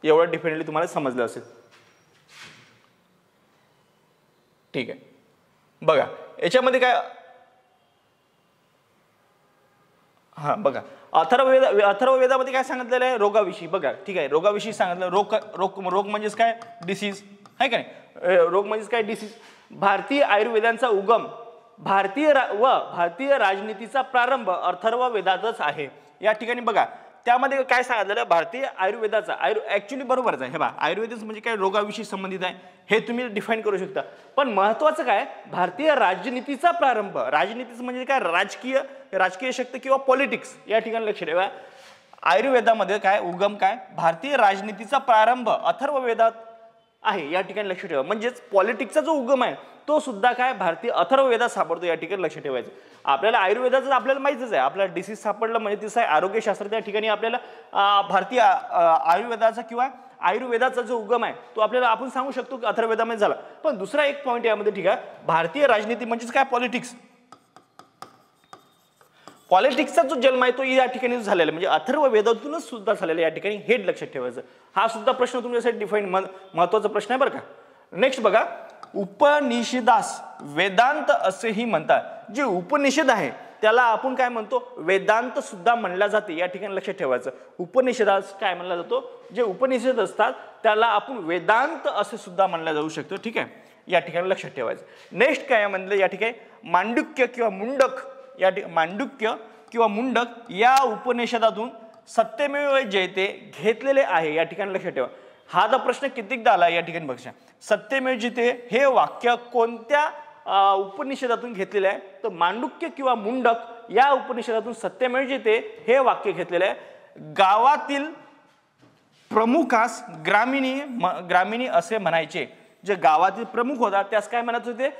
एवढं डिफिनेटली तुम्हाला समजलं असेल. ठीक आहे, बघा याच्यामध्ये काय, हा बघा अथर्ववेदामध्ये काय सांगितलेलं आहे? रोगाविषयी. बघा ठीक आहे, रोगाविषयी सांगितलं. रोग म्हणजेच काय? डिसीज आहे का नाही? रोग म्हणजेच काय? डिसीज. भारतीय आयुर्वेदांचा उगम भारतीय राजनीतीचा प्रारंभ अथर्ववेदातच आहे. या ठिकाणी बघा त्यामध्ये काय सांगितलेलं? भारतीय आयुर्वेदाचा ऍक्च्युली बरोबरच आहे. हे बघा आयुर्वेद म्हणजे काय? रोगाविषयी संबंधित आहे, हे तुम्ही डिफाईन करू शकता. पण महत्वाचं काय? भारतीय राजनीतीचा प्रारंभ. राजनीतीच म्हणजे काय? राजकीय शक्ती किंवा पॉलिटिक्स. या ठिकाणी लक्ष ठेवा. आयुर्वेदामध्ये काय उगम? काय? भारतीय राजनीतीचा प्रारंभ अथर्ववेदात आहे. या ठिकाणी लक्ष ठेवा. म्हणजेच पॉलिटिक्सचा जो उगम आहे तो सुद्धा काय? भारतीय अथर्ववेदात सापडतो. या ठिकाणी लक्ष ठेवायचं. आपल्याला आयुर्वेदाचं आपल्याला माहितीच आहे. आपल्याला डिसीज सापडलं म्हणजे तिचं आहे आरोग्यशास्त्र. त्या ठिकाणी आपल्याला भारतीय आयुर्वेदाचा किंवा आयुर्वेदाचा जो उगम आहे तो आपल्याला आपण सांगू शकतो की अथर्ववेदामध्ये झाला. पण दुसरा एक पॉईंट यामध्ये, ठीक आहे, भारतीय राजनीती म्हणजेच काय? पॉलिटिक्स. पॉलिटिक्सचा जो जन्म आहे तो या ठिकाणी झालेला म्हणजे अथर्ववेदातूनच सुद्धा झालेला. या ठिकाणी हे लक्षात ठेवायचं. हा सुद्धा प्रश्न तुमच्यासाठी डिफाईन महत्वाचा प्रश्न आहे बरं का. नेक्स्ट बघा, उपनिषदास वेदांत असेही म्हणतात. जे उपनिषद आहे त्याला आपण काय म्हणतो? वेदांत सुद्धा म्हणला जाते. या ठिकाणी लक्षात ठेवायचं. उपनिषदास काय म्हणला जातो? जे उपनिषद असतात त्याला आपण वेदांत असे सुद्धा म्हणला जाऊ शकतो. ठीक आहे, या ठिकाणी लक्षात ठेवायचं. नेक्स्ट काय म्हणलं या ठिकाणी? मांडुक्य किंवा मुंडक. मांडुक्य किंवा मुंडक या उपनिषदातून सत्यमेव जयते घेतलेले आहे. या ठिकाणी लक्षात ठेवा. हा जो प्रश्न कितीकदा आला या ठिकाणी बघा. सत्यमेव जयते हे वाक्य कोणत्या उपनिषदातून घेतलेलं आहे? तर मांडुक्य किंवा मुंडक या उपनिषदातून सत्यमेव जयते हे वाक्य घेतलेलं आहे. गावातील प्रमुखास ग्रामिणी असे म्हणायचे. जे गावातील प्रमुख होता त्यास काय म्हणत होते?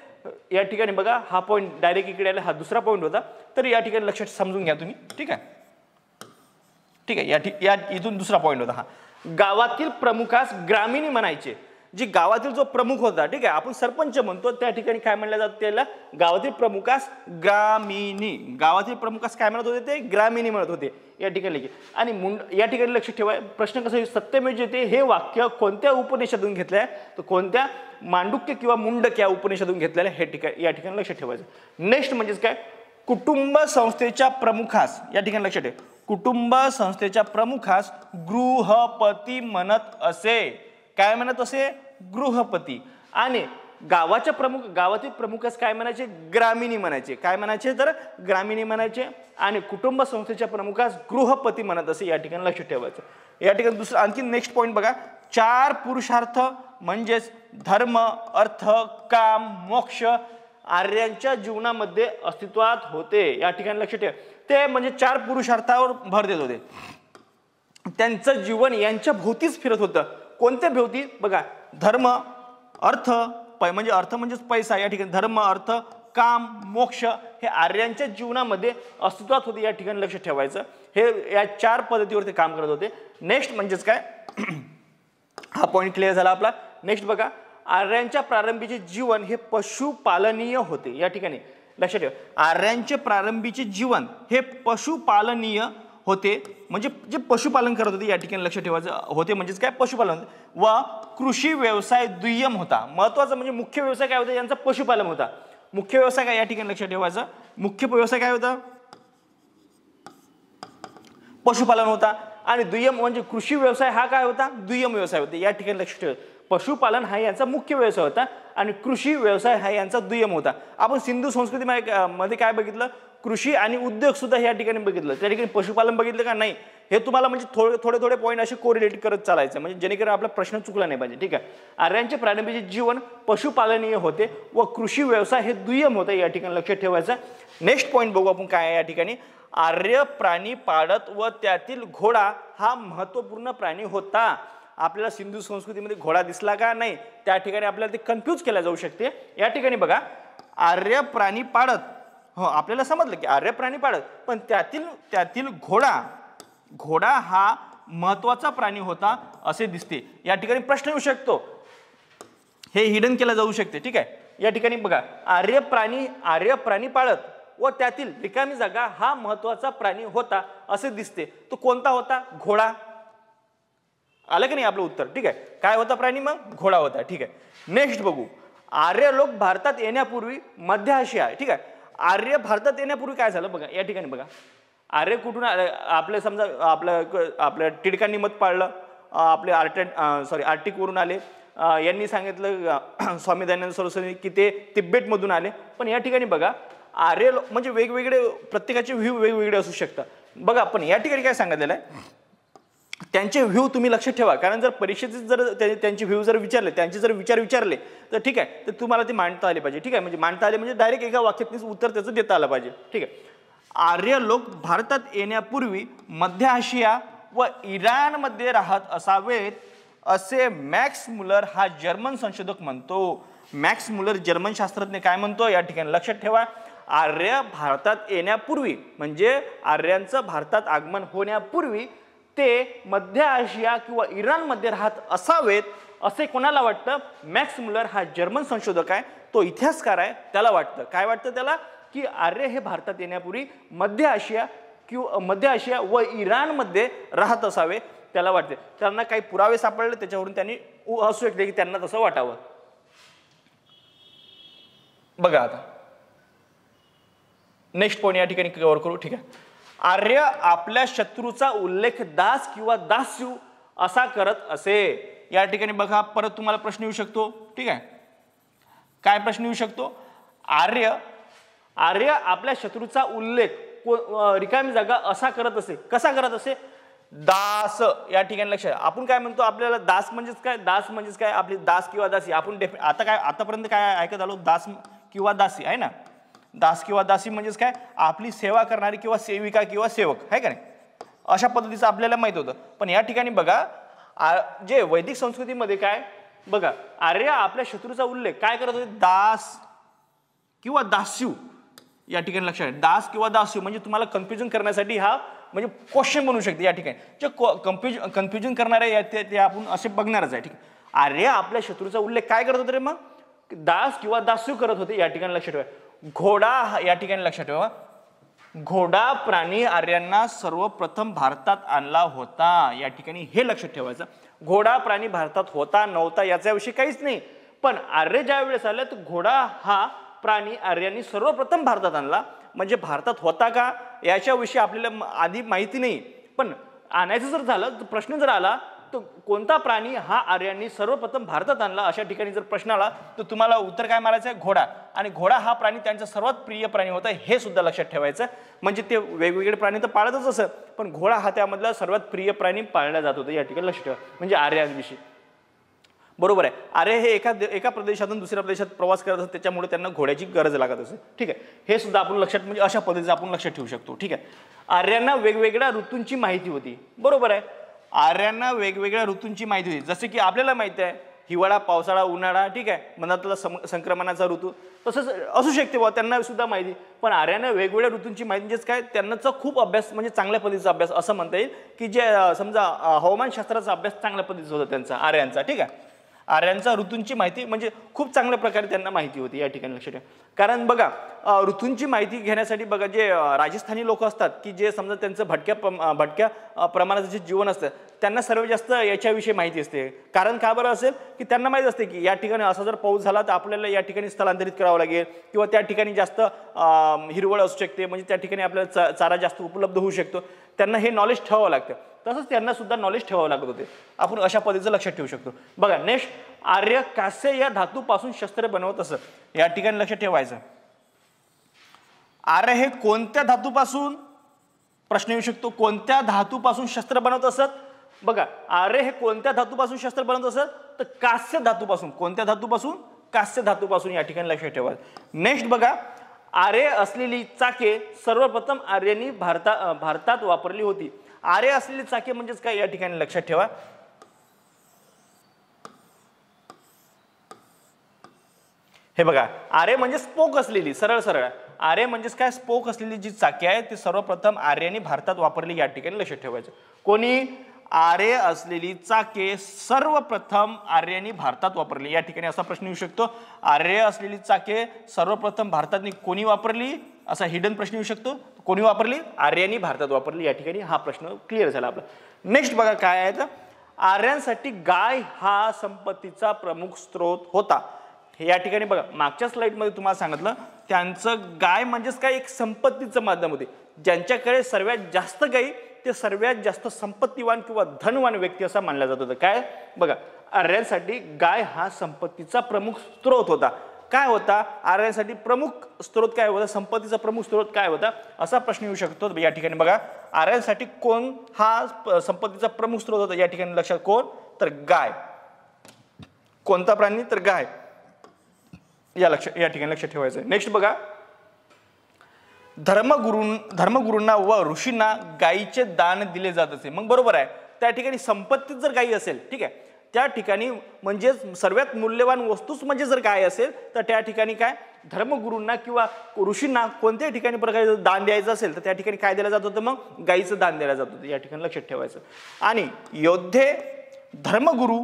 या ठिकाणी बघा हा पॉईंट डायरेक्ट इकडे आला. हा दुसरा पॉईंट होता. तर या ठिकाणी लक्षात समजून घ्या तुम्ही. ठीक आहे, ठीक आहे, या इथून दुसरा पॉईंट होता. हा गावातील प्रमुखास ग्रामिणी म्हणायचे. जी गावातील जो प्रमुख होता, ठीक आहे, आपण सरपंच म्हणतो, त्या ठिकाणी काय म्हणलं जातं? त्याला गावातील प्रमुखास ग्रामिणी. गावातील प्रमुखास काय म्हणत होते? ते ग्रामिणी म्हणत होते. या ठिकाणी आणि या ठिकाणी लक्ष ठेवा. प्रश्न कसा आहे? सत्यमेव जयते हे वाक्य कोणत्या उपनिषदातून घेतलं आहे? तर कोणत्या? मांडुक्य किंवा मुंडक या उपनिषदातून घेतलेलं आहे. हे या ठिकाणी लक्षात ठेवायचं. नेक्स्ट म्हणजेच काय? कुटुंब संस्थेच्या प्रमुखास. या ठिकाणी लक्षात ठेवा. कुटुंब संस्थेच्या प्रमुखास गृहपती म्हणत असे. काय म्हणत असे? गृहपती. आणि गावातील प्रमुखास काय म्हणायचे? ग्रामिणी म्हणायचे. काय म्हणायचे? तर ग्रामिणी म्हणायचे. आणि कुटुंब संस्थेच्या प्रमुखास गृहपती म्हणत असे. या ठिकाणी लक्ष ठेवायचं. या ठिकाणी दुसरं आणखी नेक्स्ट पॉईंट बघा. 4 पुरुषार्थ म्हणजेच धर्म, अर्थ, काम, मोक्ष आर्यांच्या जीवनामध्ये अस्तित्वात होते. या ठिकाणी लक्ष ठेवा. ते म्हणजे 4 पुरुषार्थावर भर देत होते. त्यांचं जीवन यांच्या भोवतीच फिरत होतं. कोणत्या भोवती? बघा, धर्म, अर्थ म्हणजे अर्थ म्हणजेच पैसा. या ठिकाणी धर्म, अर्थ, काम, मोक्ष हे आर्यांच्या जीवनामध्ये अस्तित्वात होते. या ठिकाणी लक्ष ठेवायचं. हे या 4 पद्धतीवरती काम करत होते. नेक्स्ट म्हणजेच काय? हा पॉईंट क्लिअर झाला आपला. नेक्स्ट बघा, आर्यांच्या प्रारंभीचे जीवन हे पशुपालनीय होते. या ठिकाणी लक्षात ठेवा. आर्यांचे प्रारंभीचे जीवन हे पशुपालनीय होते. म्हणजे जे पशुपालन करत होते. या ठिकाणी लक्ष ठेवायचं. होते म्हणजेच काय? पशुपालन. व कृषी व्यवसाय दुय्यम होता. महत्वाचं म्हणजे मुख्य व्यवसाय काय होता? यांचा पशुपालन होता. मुख्य व्यवसाय काय? या ठिकाणी लक्षात ठेवायचं. मुख्य व्यवसाय काय होता? पशुपालन होता. आणि दुय्यम म्हणजे कृषी व्यवसाय हा काय होता, दुय्यम व्यवसाय होता. या ठिकाणी लक्ष ठेवा, पशुपालन हा यांचा मुख्य व्यवसाय होता आणि कृषी व्यवसाय हा यांचा दुय्यम होता. आपण सिंधू संस्कृतीमध्ये काय बघितलं, कृषी आणि उद्योग सुद्धा या ठिकाणी बघितलं. त्या ठिकाणी पशुपालन बघितलं का नाही, हे तुम्हाला म्हणजे थोडे पॉईंट असे कोरिलेट करत चालायचं, म्हणजे जेणेकरून आपला प्रश्न चुकला नाही पाहिजे. ठीक आहे, आर्यांचे प्रारंभीचे जीवन पशुपालनीय होते व कृषी व्यवसाय हे दुय्यम होते, या ठिकाणी लक्षात ठेवायचं. नेक्स्ट पॉईंट बघू आपण काय आहे या ठिकाणी. आर्य प्राणी पाळत व त्यातील घोडा हा महत्वपूर्ण प्राणी होता. आपल्याला सिंधू संस्कृतीमध्ये घोडा दिसला का नाही, त्या ठिकाणी आपल्याला ते कन्फ्यूज केला जाऊ शकते. या ठिकाणी बघा, आर्य प्राणी पाळत, हो आपल्याला समजलं की आर्य प्राणी पाळत, पण त्यातील घोडा हा महत्वाचा प्राणी होता असे दिसते. या ठिकाणी प्रश्न येऊ शकतो, हे हिडन केलं जाऊ शकते. ठीक आहे, या ठिकाणी बघा, आर्य प्राणी पाळत व त्यातील रिकामी जागा हा महत्वाचा प्राणी होता असे दिसते. तो कोणता होता, घोडा. आलं की नाही आपलं उत्तर. ठीक आहे, काय होता प्राणी, मग घोडा होता. ठीक आहे, नेक्स्ट बघू. आर्य लोक भारतात येण्यापूर्वी मध्य आशिया, ठीक आहे, आर्य भारतात येण्यापूर्वी काय झालं बघा. या ठिकाणी बघा, आर्य कुठून आले, आपले समजा आपल्या टिळकांनी मत पाळलं, आपले आर्टिक वरून आले, यांनी सांगितलं स्वामी दयानंद सरस्वती की ते तिबेटमधून आले. पण या ठिकाणी बघा, आर्य म्हणजे वेगवेगळे, प्रत्येकाचे व्ह्यू वेगवेगळे असू शकतात. बघा, पण या ठिकाणी काय सांगितलेलं आहे, त्यांचे व्ह्यू तुम्ही लक्षात ठेवा, कारण जर परीक्षेत जर त्यांचे व्ह्यू जर विचारले, त्यांचे जर विचार विचारले तर ठीक आहे, तर तुम्हाला ते मांडता आले पाहिजे. ठीक आहे, म्हणजे मांडता आले म्हणजे डायरेक्ट एका वाक्यात उत्तर त्याचं देता आलं पाहिजे. ठीक आहे, आर्य लोक भारतात येण्यापूर्वी मध्य आशिया व इराणमध्ये राहत असावेत असे मॅक्स मुलर हा जर्मन संशोधक म्हणतो. मॅक्स मुलर जर्मन शास्त्रज्ञ काय म्हणतो, या ठिकाणी लक्षात ठेवा. आर्य भारतात येण्यापूर्वी म्हणजे आर्यांचं भारतात आगमन होण्यापूर्वी ते मध्य आशिया किंवा इराणमध्ये राहत असावेत असे कोणाला वाटतं, मॅक्स मुलर हा जर्मन संशोधक आहे, तो इतिहासकार आहे, त्याला वाटतं. काय वाटतं त्याला, की आर्य हे भारतात येण्यापूर्वी मध्य आशिया व इराणमध्ये राहत असावे, त्याला वाटते. त्यांना काही पुरावे सापडले, त्याच्यावरून त्यांनी असू शकते की त्यांना तसं वाटावं. बघा आता नेक्स्ट पॉईंट या ठिकाणी कव्हर करू. ठीक आहे, आर्य आपल्या शत्रूचा उल्लेख दास किंवा दास्यू असा करत असे. या ठिकाणी बघा, परत तुम्हाला प्रश्न येऊ शकतो. ठीक आहे, काय प्रश्न येऊ शकतो, आर्य आपल्या शत्रूचा उल्लेख रिकामी जागा असा करत असे, कसा करत असे, दास. या ठिकाणी लक्षात, आपण काय म्हणतो, आपल्याला दास म्हणजेच काय, दास म्हणजेच काय, आपली दास किंवा दासी. आपण आतापर्यंत काय ऐकत आलो, दास किंवा दासी आहे ना. दास किंवा दासी म्हणजेच काय, आपली सेवा करणारी किंवा सेविका किंवा सेवक आहे का नाही, अशा पद्धतीचं आपल्याला माहित होतं. पण या ठिकाणी बघा, जे वैदिक संस्कृतीमध्ये काय बघा, आर्य आपल्या शत्रूचा उल्लेख काय करत होते, दास किंवा दास्यू. या ठिकाणी लक्षात, दास किंवा दास्यू म्हणजे तुम्हाला कन्फ्युजन करण्यासाठी हा म्हणजे क्वेश्चन बनवू शकते. या ठिकाणी जे कन्फ्युजन करणारे ते आपण असे बघणारच आहे. ठीक आहे, आर्य आपल्या शत्रूचा उल्लेख काय करत होते रे, मग दास किंवा दास्यू करत होते. या ठिकाणी लक्षात ठेवा. घोडा, या ठिकाणी लक्षात ठेवा, घोडा प्राणी आर्यांना सर्वप्रथम भारतात आणला होता. या ठिकाणी हे लक्षात ठेवायचं, घोडा प्राणी भारतात होता नव्हता याच्याविषयी काहीच नाही. पण आर्य ज्या वेळेस आले तर घोडा हा प्राणी आर्यांनी सर्वप्रथम भारतात आणला. म्हणजे भारतात होता का याच्याविषयी आपल्याला आधी माहिती नाही, पण आणायचं जर झालं तर प्रश्न जर आला तर कोणता प्राणी हा आर्यांनी सर्वप्रथम भारतात आणला, अशा ठिकाणी जर प्रश्न आला तर तुम्हाला उत्तर काय मारायचं आहे, घोडा. आणि घोडा हा प्राणी त्यांचा सर्वात प्रिय प्राणी होता, हे सुद्धा लक्षात ठेवायचं. म्हणजे ते वेगवेगळे प्राणी तर पाळतच असत, पण घोडा हा त्यामधला सर्वात प्रिय प्राणी पाळला जात होता. या ठिकाणी लक्षात ठेवा, म्हणजे आर्यांविषयी. बरोबर आहे, आर्य हे एका प्रदेशातून दुसऱ्या प्रदेशात प्रवास करत असत, त्याच्यामुळे त्यांना घोड्याची गरज लागत असे. ठीक आहे, हे सुद्धा आपण लक्षात, म्हणजे अशा पद्धतीचं आपण लक्षात ठेवू शकतो. ठीक आहे, आर्यांना वेगवेगळ्या ऋतूंची माहिती होती. बरोबर आहे, आर्यांना वेगवेगळ्या ऋतूंची माहिती होती. जसे की आपल्याला माहिती आहे हिवाळा, पावसाळा, उन्हाळा. ठीक आहे, मनातला संक्रमणाचा ऋतू तसंच असू शकते बा, त्यांना सुद्धा माहिती. पण आर्यांना वेगवेगळ्या ऋतूंची माहिती म्हणजेच काय, त्यांचा खूप अभ्यास म्हणजे चांगल्या पद्धतीचा अभ्यास असं म्हणता येईल, की जे समजा हवामानशास्त्राचा अभ्यास चांगल्या पद्धतीचा होता त्यांचा आर्यांचा. ठीक आहे, आर्यांचा ऋतूंची माहिती म्हणजे खूप चांगल्या प्रकारे त्यांना माहिती होती. या ठिकाणी लक्षात ठेवा, कारण बघा ऋतूंची माहिती घेण्यासाठी बघा जे राजस्थानी लोक असतात, की जे समजा त्यांचं भटक्या प्रमाणाचं जे जीवन असतं, त्यांना सर्वात जास्त याच्याविषयी माहिती असते. कारण का बरं असेल, की त्यांना माहीत असते की या ठिकाणी असा जर पाऊस झाला तर आपल्याला या ठिकाणी स्थलांतरित करावं लागेल, किंवा त्या ठिकाणी जास्त हिरवळ असू शकते, म्हणजे त्या ठिकाणी आपल्याला चारा जास्त उपलब्ध होऊ शकतो. त्यांना हे नॉलेज ठेवावं लागतं. तसंच त्यांना सुद्धा नॉलेज ठेवावं लागत होते. आपण अशा पद्धतीचं लक्षात ठेवू शकतो. बघा नेक्स्ट, आर्य कास्य या धातूपासून शस्त्र बनवत असत. या ठिकाणी लक्षात ठेवायचं, आर्य हे कोणत्या धातूपासून, प्रश्न येऊ शकतो, कोणत्या धातूपासून शस्त्र बनवत असत. बघा आर्य हे कोणत्या धातूपासून शस्त्र बनवत असत, तर कास्य धातूपासून. कोणत्या धातूपासून, कास्य धातूपासून. या ठिकाणी लक्षात ठेवायचं. नेक्स्ट बघा, आर्य असलेली चाके सर्वप्रथम आर्यांनी भारतात वापरली होती. आर्य असलेली चाके म्हणजेच काय, या ठिकाणी लक्षात ठेवा. हे बघा, आर्य म्हणजे स्पोक असलेली, सरळ सरळ आर्य म्हणजेच काय, स्पोक असलेली जी चाके आहे ती सर्वप्रथम आर्यांनी भारतात वापरली. या ठिकाणी लक्षात ठेवायचं. कोणी, आर्य असलेली चाके सर्वप्रथम आर्यांनी भारतात वापरली. या ठिकाणी असा प्रश्न येऊ शकतो, आर्य असलेली चाके सर्वप्रथम भारतात कोणी वापरली, असा हिडन प्रश्न येऊ शकतो. कोणी वापरली, आर्यांनी भारतात वापरली. या ठिकाणी हा प्रश्न क्लिअर झाला आपला. नेक्स्ट बघा काय आहे, तर आर्यांसाठी गाय हा संपत्तीचा प्रमुख स्रोत होता. या ठिकाणी बघा मागच्या स्लाइडमध्ये तुम्हाला सांगितलं, त्यांचं गाय म्हणजेच काय, एक संपत्तीचं माध्यम होते. ज्यांच्याकडे सर्वात जास्त गायी ते सर्वात जास्त संपत्तीवान किंवा धनवान व्यक्ती असा मानला जात होता. काय, बघा आर्यांसाठी गाय हा संपत्तीचा प्रमुख स्रोत होता. काय होता आर्यांसाठी प्रमुख स्रोत, काय होता, संपत्तीचा प्रमुख स्रोत काय होता, असा प्रश्न येऊ शकतो. या ठिकाणी बघा आर्यांसाठी कोण हा संपत्तीचा प्रमुख स्रोत होता. या ठिकाणी लक्षात, कोण, तर गाय. कोणता प्राणी, तर गाय. या ठिकाणी लक्षात ठेवायचं. नेक्स्ट बघा, धर्मगुरूंना व ऋषींना गायीचे दान दिले जात असे. मग बरोबर आहे, त्या ठिकाणी संपत्तीत जर गायी असेल, ठीक आहे, त्या ठिकाणी म्हणजे सर्वात मूल्यवान वस्तूच म्हणजे जर गाय असेल, तर त्या ठिकाणी काय, धर्मगुरूंना किंवा ऋषींना कोणत्याही ठिकाणी प्रकारे दान द्यायचं असेल तर त्या ठिकाणी काय दिलं जात होतं, मग गायीचं दान दिलं जात होतं. या ठिकाणी लक्षात ठेवायचं. आणि योद्धे, धर्मगुरू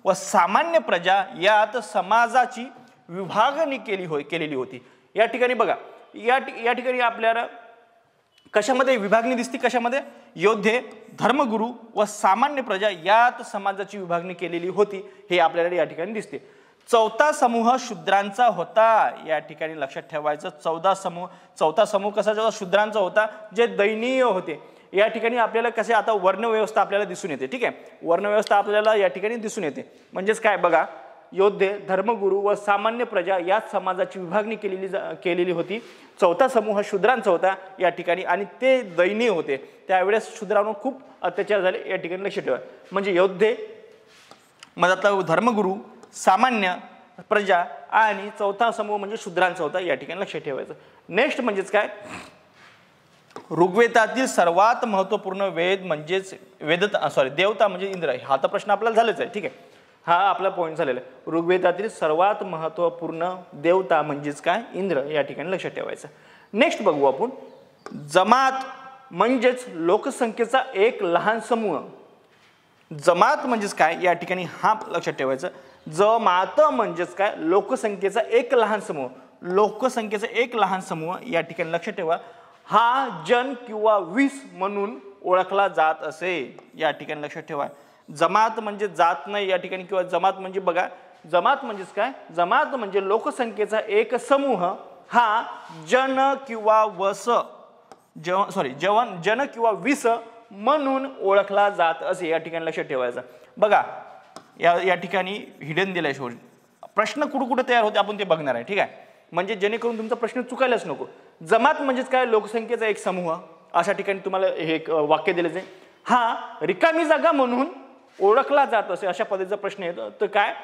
व सामान्य प्रजा यात समाजाची विभागणी केलेली होती. या ठिकाणी बघा, या ठिकाणी आपल्याला कशामध्ये विभागणी दिसते, कशामध्ये, योद्धे, धर्मगुरू व सामान्य प्रजा यात समाजाची विभागणी केलेली होती. हे आपल्याला या ठिकाणी दिसते. चौथा समूह शूद्रांचा होता. या ठिकाणी लक्षात ठेवायचं, चौथा समूह कसा शूद्रांचा होता, जे दयनीय होते. या ठिकाणी आपल्याला कसे, आता वर्णव्यवस्था आपल्याला दिसून येते. ठीक आहे, वर्णव्यवस्था आपल्याला या ठिकाणी दिसून येते. म्हणजेच काय बघा, योद्धे, धर्मगुरू व सामान्य प्रजा यात समाजाची विभागणी केलेली होती. चौथा समूह शूद्रांचा होता या ठिकाणी, आणि ते दयनीय होते. त्यावेळेस शूद्रांवर खूप अत्याचार झाले. या ठिकाणी लक्ष ठेवा. म्हणजे योद्धे, मग धर्मगुरू, सामान्य प्रजा आणि चौथा समूह म्हणजे शूद्रांचा होता. या ठिकाणी लक्ष ठेवायचं. नेक्स्ट म्हणजेच काय, ऋग्वेदातील सर्वात महत्वपूर्ण वेद म्हणजेच देवता म्हणजे इंद्र. हा तर प्रश्न आपल्याला झालेच आहे. ठीक आहे, हा आपला पॉईंट झालेला आहे. ऋग्वेदातील सर्वात महत्वपूर्ण देवता म्हणजेच काय, इंद्र. या ठिकाणी लक्षात ठेवायचं. नेक्स्ट बघू आपण, जमात म्हणजेच लोकसंख्येचा एक लहान समूह. जमात म्हणजेच काय, या ठिकाणी हा लक्षात ठेवायचं. जमात म्हणजेच काय, लोकसंख्येचा एक लहान समूह. लोकसंख्येचा एक लहान समूह. या ठिकाणी लक्षात ठेवा, हा जन किंवा वीस म्हणून ओळखला जात असे. या ठिकाणी लक्षात ठेवा. जमात म्हणजे जात नाही या ठिकाणी, किंवा जमात म्हणजे बघा, जमात म्हणजेच काय, जमात म्हणजे लोकसंख्येचा एक समूह. हा जन किंवा जन किंवा वीस म्हणून ओळखला जात असे. या ठिकाणी लक्षात ठेवायचं. बघा या ठिकाणी हिडन दिलाय शेवटी. प्रश्न कुठे तयार होते आपण ते बघणार आहे. ठीक आहे, म्हणजे जेणेकरून तुमचा प्रश्न चुकायलाच नको. जमात म्हणजेच काय, लोकसंख्येचा एक समूह. अशा ठिकाणी तुम्हाला हे एक वाक्य दिलं जाईल. हा रिकामी जागा म्हणून ओळखला जात असे. अशा पद्धतीचा प्रश्न येतो. तर काय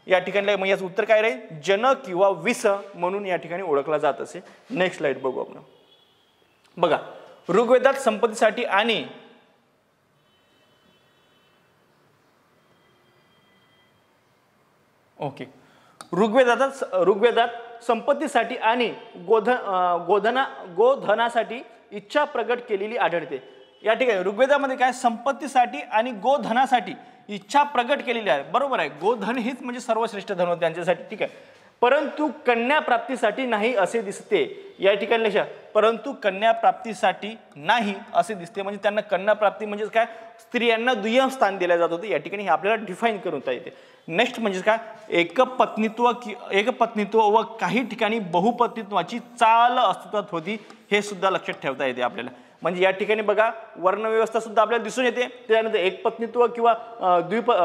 या ठिकाणी मग याचं उत्तर काय राहील, जन किंवा वीस म्हणून या ठिकाणी ओळखला जात असे. नेक्स्ट स्लाइड बघू आपण. बघा, ऋग्वेदात संपत्तीसाठी आणि ऋग्वेदात संपत्तीसाठी आणि गोधनासाठी इच्छा प्रगट केलेली आढळते. या ठिकाणी ऋग्वेदामध्ये काय, संपत्तीसाठी आणि गोधनासाठी इच्छा प्रगट केलेली आहे. बरोबर आहे, गोधन हेच म्हणजे सर्वश्रेष्ठ धन होते त्यांच्यासाठी. ठीक आहे, परंतु कन्या प्राप्तीसाठी नाही असे दिसते. या ठिकाणी लक्षात, परंतु कन्या प्राप्तीसाठी नाही असे दिसते. म्हणजे त्यांना कन्या प्राप्ती म्हणजे काय, स्त्रियांना दुय्यम स्थान दिले जात होते. या ठिकाणी हे आपल्याला डिफाईन करता येते. नेक्स्ट म्हणजे काय, एकपत्नीत्व व काही ठिकाणी बहुपत्नीत्वाची चाल अस्तित्वात होती. हे सुद्धा लक्षात ठेवता येते आपल्याला. म्हणजे या ठिकाणी बघा वर्णव्यवस्था सुद्धा आपल्याला दिसून येते, त्यानंतर एकपत्नीत्व किंवा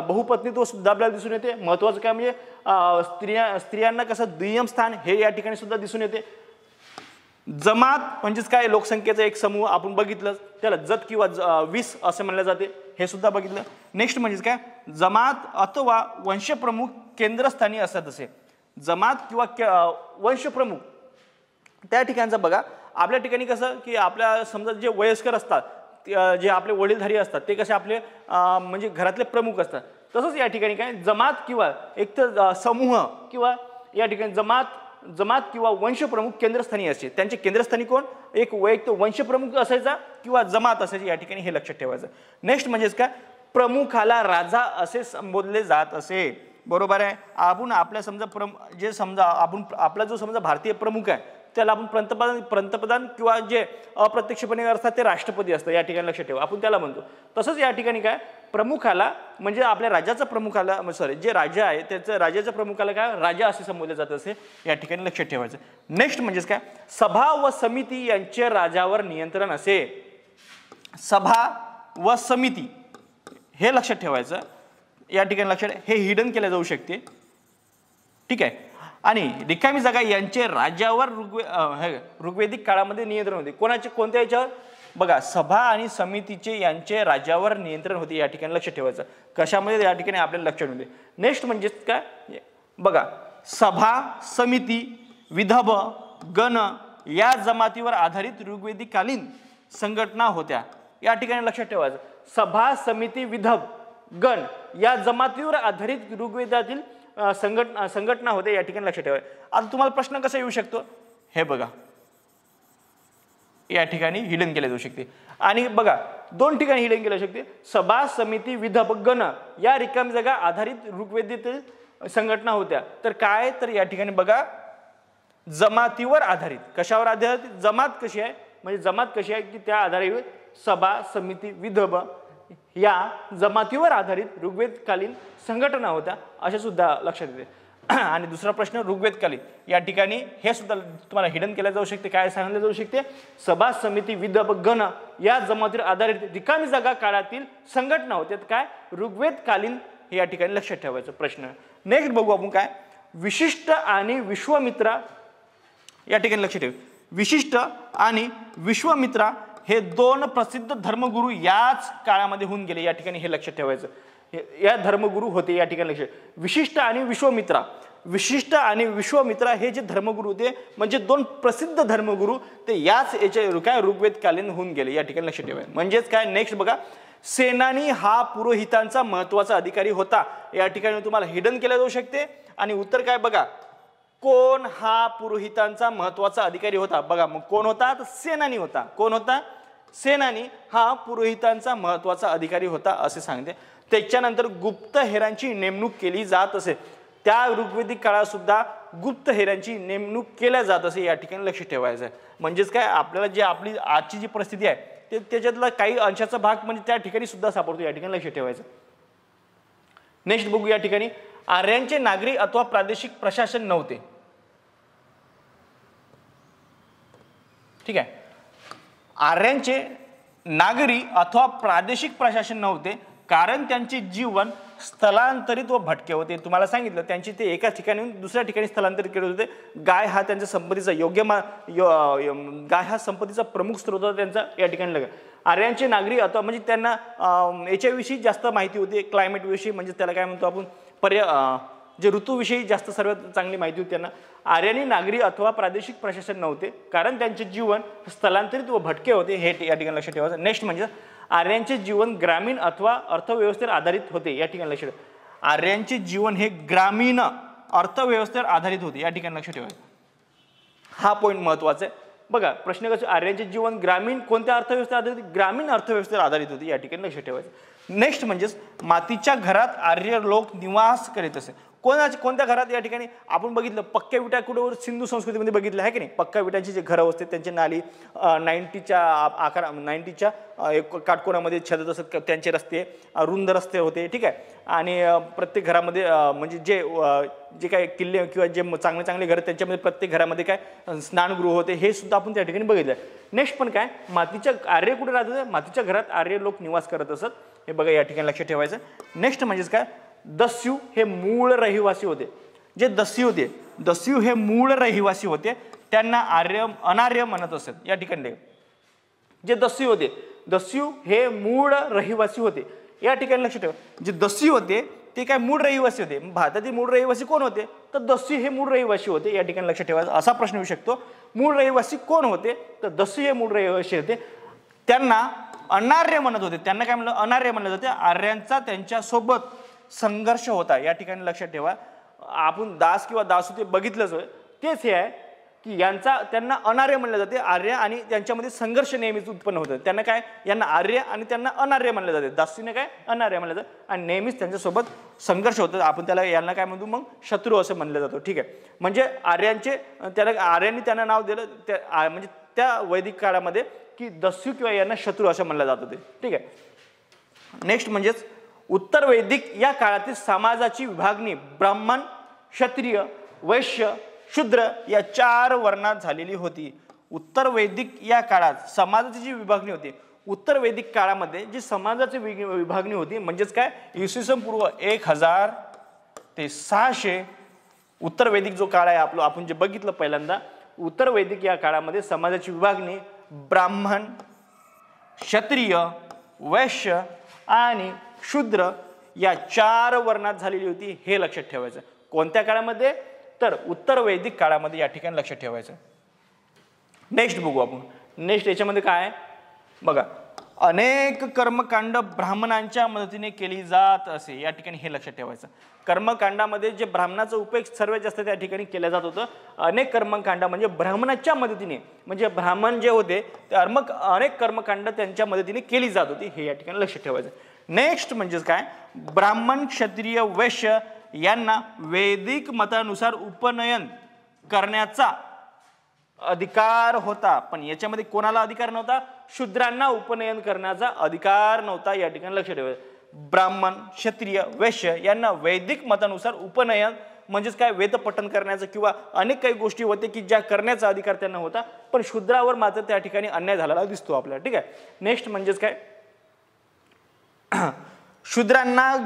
बहुपत्नीत्व सुद्धा आपल्याला दिसून येते. महत्त्वाचं काय म्हणजे स्त्रियांना कसं दुय्यम स्थान हे या ठिकाणी सुद्धा दिसून येते. जमात म्हणजेच काय, लोकसंख्येचा एक समूह आपण बघितलं, त्याला जत किंवा वीस असे म्हणले जाते, हे सुद्धा बघितलं. नेक्स्ट म्हणजेच काय, जमात अथवा वंशप्रमुख केंद्रस्थानी असतात असे. जमात किंवा वंशप्रमुख त्या ठिकाणचं बघा आपल्या ठिकाणी कसं की आपल्या समजा जे वयस्कर असतात जे आपले वडीलधारी असतात ते कसे आपले म्हणजे घरातले प्रमुख असतात. तसंच या ठिकाणी काय जमात किंवा एक तर समूह किंवा या ठिकाणी जमात किंवा वंशप्रमुख केंद्रस्थानी असते. त्यांचे केंद्रस्थानी कोण, एक वैयक्तिक वंशप्रमुख असायचा किंवा जमात असायची, या ठिकाणी हे लक्षात ठेवायचं. नेक्स्ट म्हणजेच काय, प्रमुखाला राजा असे संबोधले जात असे. बरोबर आहे. आपण आपल्या समजा आपला जो समजा भारतीय प्रमुख आहे त्याला आपण पंतप्रधान किंवा जे अप्रत्यक्षपणे असतात ते राष्ट्रपती असतात, या ठिकाणी लक्षात ठेवा, आपण त्याला म्हणतो. तसंच या ठिकाणी काय, प्रमुखाला म्हणजे आपल्या राज्याचा प्रमुखाला जे राजा आहे त्याचं राजाच्या प्रमुखाला काय राजा असे संबोधले जात असे, या ठिकाणी लक्षात ठेवायचं. नेक्स्ट म्हणजेच काय, सभा व समिती यांचे राजावर नियंत्रण असे. सभा व समिती हे लक्षात ठेवायचं, या ठिकाणी लक्षात, हे हिडन केले जाऊ शकते. ठीक आहे. आणि रिकामी जागा यांचे राजावर ऋग्वेदिक काळामध्ये नियंत्रण होते. कोणत्या याच्यावर बघा, सभा आणि समितीचे यांचे राजावर नियंत्रण होते, या ठिकाणी लक्षात ठेवायचं. कशामध्ये, या ठिकाणी आपल्याला लक्षात होते. नेक्स्ट म्हणजे काय बघा, सभा समिती विधब गण या जमातीवर आधारित ऋग्वेदिककालीन संघटना होत्या, या ठिकाणी लक्षात ठेवायचं. सभा समिती विधब गण या जमातीवर आधारित ऋग्वेदातील संघटना होते, या ठिकाणी लक्षात ठेवा. आता तुम्हाला प्रश्न कसा येऊ शकतो, हे बघा या ठिकाणी हिडन केले जाऊ शकते. आणि बघा दोन ठिकाणी हिडन केले जाऊ शकते. सभा समिती विधब गण या रिकामी जागा आधारित ऋग्वेदातील संघटना होत्या. तर काय, तर या ठिकाणी बघा जमातीवर आधारित. कशावर आधारित, जमात कशी आहे, म्हणजे जमात कशी आहे की त्या आधारावर सभा समिती विधब या जमातीवर आधारित ऋग्वेदकालीन संघटना होत्या, अशा सुद्धा लक्षात येते. आणि दुसरा प्रश्न ऋग्वेदकालीन, या ठिकाणी हे सुद्धा तुम्हाला हिडन केलं जाऊ शकते. काय सांगितलं जाऊ शकते, सभा समिती विधब गण या जमातीवर आधारित रिकामी जागा काळातील संघटना होत्या, काय ऋग्वेदकालीन, हे या ठिकाणी लक्षात ठेवायचं प्रश्न. नेक्स्ट बघू आपण काय, विशिष्ट आणि विश्वामित्रा, या ठिकाणी लक्षात ठेव. विशिष्ट आणि विश्वामित्रा हे दोन प्रसिद्ध धर्मगुरू याच काळामध्ये होऊन गेले, या ठिकाणी हे लक्षात ठेवायचं. या धर्मगुरू होते, या ठिकाणी लक्षात. विशिष्ट आणि विश्वामित्रा हे जे धर्मगुरू होते म्हणजे दोन प्रसिद्ध धर्मगुरू, ते याच याच्या काय ऋग्वेदकालीन होऊन गेले, या ठिकाणी लक्षात ठेवायचं. म्हणजेच काय, नेक्स्ट बघा, सेनानी हा पुरोहितांचा महत्वाचा अधिकारी होता, या ठिकाणी तुम्हाला हिडन केलं जाऊ शकते. आणि उत्तर काय बघा, कोण हा पुरोहितांचा महत्वाचा अधिकारी होता, बघा मग कोण होता, तर सेनानी होता. कोण होता, सेनानी हा पुरोहितांचा महत्वाचा अधिकारी होता असे सांगते. त्याच्यानंतर गुप्तहेरांची नेमणूक केली जात असे, त्या ऋग्वेदिक काळात सुद्धा गुप्तहेरांची नेमणूक केल्या जात असे, या ठिकाणी लक्ष ठेवायचं आहे. म्हणजेच काय, आपल्याला जे आपली आजची जी परिस्थिती आहे ते त्याच्यातला काही अंशाचा भाग म्हणजे त्या ठिकाणी सुद्धा सापडतो, या ठिकाणी लक्ष ठेवायचं. नेक्स्ट बघू, या ठिकाणी आर्यांचे नागरी अथवा प्रादेशिक प्रशासन नव्हते. ठीक आहे, आर्यांचे नागरी अथवा प्रादेशिक प्रशासन नव्हते कारण त्यांचे जीवन स्थलांतरित व भटके होते. तुम्हाला सांगितलं त्यांची ते एका ठिकाणी दुसऱ्या ठिकाणी स्थलांतरित करत होते. गाय हा त्यांच्या संपत्तीचा गाय हा संपत्तीचा प्रमुख स्रोत होता त्यांचा, या ठिकाणी लगा. आर्यांचे नागरी अथवा म्हणजे त्यांना याच्याविषयी जास्त माहिती होती, क्लायमेट विषयी, म्हणजे त्याला काय म्हणतो आपण जे ऋतूविषयी जास्त सर्वात चांगली माहिती होती त्यांना. आर्यांनी नागरी अथवा प्रादेशिक प्रशासन नव्हते कारण त्यांचे जीवन स्थलांतरित व भटके होते, हे या ठिकाणी लक्षात ठेवायचं. नेक्स्ट म्हणजे आर्यांचे जीवन ग्रामीण अथवा अर्थव्यवस्थेवर आधारित होते, या ठिकाणी लक्षात ठेवा. आर्यांचे जीवन हे ग्रामीण अर्थव्यवस्थेवर आधारित होते, या ठिकाणी लक्षात ठेवायचं. हा पॉईंट महत्वाचा आहे. बघा प्रश्न कसं, आर्यांचे जीवन ग्रामीण कोणत्या अर्थव्यवस्थेवर आधारित, ग्रामीण अर्थव्यवस्थेवर आधारित होते, या ठिकाणी लक्षात ठेवायचं. नेक्स्ट म्हणजेच मातीच्या घरात आर्य लोक निवास करीत असे. कोणत्या घरात या ठिकाणी आपण बघितलं पक्क्या विटा कुठे सिंधू संस्कृतीमध्ये बघितलं आहे की नाही. पक्क्या विटांची जे घरं असते त्यांची नाली 90च्या आकार 90च्या काटकोनामध्ये छेदत असत, त्यांचे रस्ते रुंद रस्ते होते. ठीक आहे. आणि प्रत्येक घरामध्ये म्हणजे जे काही किल्ले किंवा जे चांगले चांगले घर त्यांच्यामध्ये प्रत्येक घरामध्ये काय स्नानगृह होते, हे सुद्धा आपण त्या ठिकाणी बघितलं. नेक्स्ट पण काय, मातीच्या आर्य कुठे राहत होते, मातीच्या घरात आर्य लोक निवास करत असत, हे बघा या ठिकाणी लक्षात ठेवायचं. नेक्स्ट म्हणजेच काय, दस्यू हे मूळ रहिवासी होते. जे दस्यू होते, दस्यू हे मूळ रहिवासी होते, त्यांना अनार्य म्हणत असत. या ठिकाणी जे दस्यू होते, दस्यू हे मूळ रहिवासी होते. या ठिकाणी लक्षात ठेवा, जे दस्यू होते ते काय मूळ रहिवासी होते. भारतातील मूळ रहिवासी कोण होते, तर दस्यू हे मूळ रहिवासी होते. या ठिकाणी लक्षात ठेवायचं. असा प्रश्न येऊ शकतो, मूळ रहिवासी कोण होते, तर दस्यू हे मूळ रहिवासी होते. त्यांना अनार्य म्हणत होते. त्यांना काय म्हणलं, अनार्य म्हणलं जाते. आर्यांचा त्यांच्यासोबत संघर्ष होता. या ठिकाणी लक्षात ठेवा, आपण दास किंवा दासू ते बघितलंच होय, तेच हे आहे की त्यांना अनार्य म्हणलं जाते. आर्य आणि त्यांच्यामध्ये संघर्ष नेहमीच उत्पन्न होतं. त्यांना काय, यांना आर्य आणि त्यांना अनार्य म्हणलं जाते. दासीने काय अनार्य म्हणलं जातं आणि नेहमीच त्यांच्यासोबत संघर्ष होतं. आपण यांना काय म्हणतो मग, शत्रू असं म्हणलं जातं. ठीक आहे. म्हणजे आर्यांनी त्यांना नाव दिलं म्हणजे त्या वैदिक काळामध्ये की दस्यू किंवा यांना शत्रू असं म्हणलं जात होते. ठीक आहे. नेक्स्ट म्हणजेच उत्तर वैदिक या काळातील समाजाची विभागणी ब्राह्मण, क्षत्रिय, वैश्य, शूद्र या 4 वर्णात झालेली होती. उत्तर वैदिक या काळात समाजाची जी विभागणी होती, उत्तर वैदिक काळामध्ये जी समाजाची विभागणी होती म्हणजेच काय, इसवी सन पूर्व 1000 ते 600 उत्तर वैदिक जो काळ आहे आपण जे बघितलं पहिल्यांदा, उत्तर वैदिक या काळामध्ये समाजाची विभागणी ब्राह्मण, क्षत्रिय, वैश्य आणि शूद्र या 4 वर्णात झालेली होती. हे लक्षात ठेवायचं. कोणत्या काळामध्ये, तर उत्तर वैदिक काळामध्ये. या ठिकाणी लक्षात ठेवायचं. नेक्स्ट बघू आपण. नेक्स्ट याच्यामध्ये काय आहे बघा, अनेक कर्मकांड ब्राह्मणांच्या मदतीने केली जात असे. या ठिकाणी हे लक्षात ठेवायचं. कर्मकांडामध्ये जे ब्राह्मणाचा उपयोग सर्वात जास्त त्या ठिकाणी केला जात होतं. अनेक कर्मकांड म्हणजे ब्राह्मणाच्या मदतीने, म्हणजे ब्राह्मण जे होते ते अनेक कर्मकांड त्यांच्या मदतीने केली जात होती. हे या ठिकाणी लक्षात ठेवायचं. नेक्स्ट म्हणजेच काय, ब्राह्मण, क्षत्रिय, वैश्य यांना वैदिक मतानुसार उपनयन करण्याचा अधिकार होता. पण याच्यामध्ये कोणाला अधिकार नव्हता, शूद्रांना उपनयन करण्याचा अधिकार नव्हता. या ठिकाणी लक्षात ठेवायचं. ब्राह्मण, क्षत्रिय, वैश्य यांना वैदिक मतानुसार उपनयन म्हणजेच काय, वेदपठण करण्याचं किंवा अनेक काही गोष्टी होते की ज्या करण्याचा अधिकार त्यांना होता. पण शूद्रावर मात्र त्या ठिकाणी अन्याय झालेला दिसतो आपल्याला. ठीक आहे. नेक्स्ट म्हणजेच काय, शूद्रांना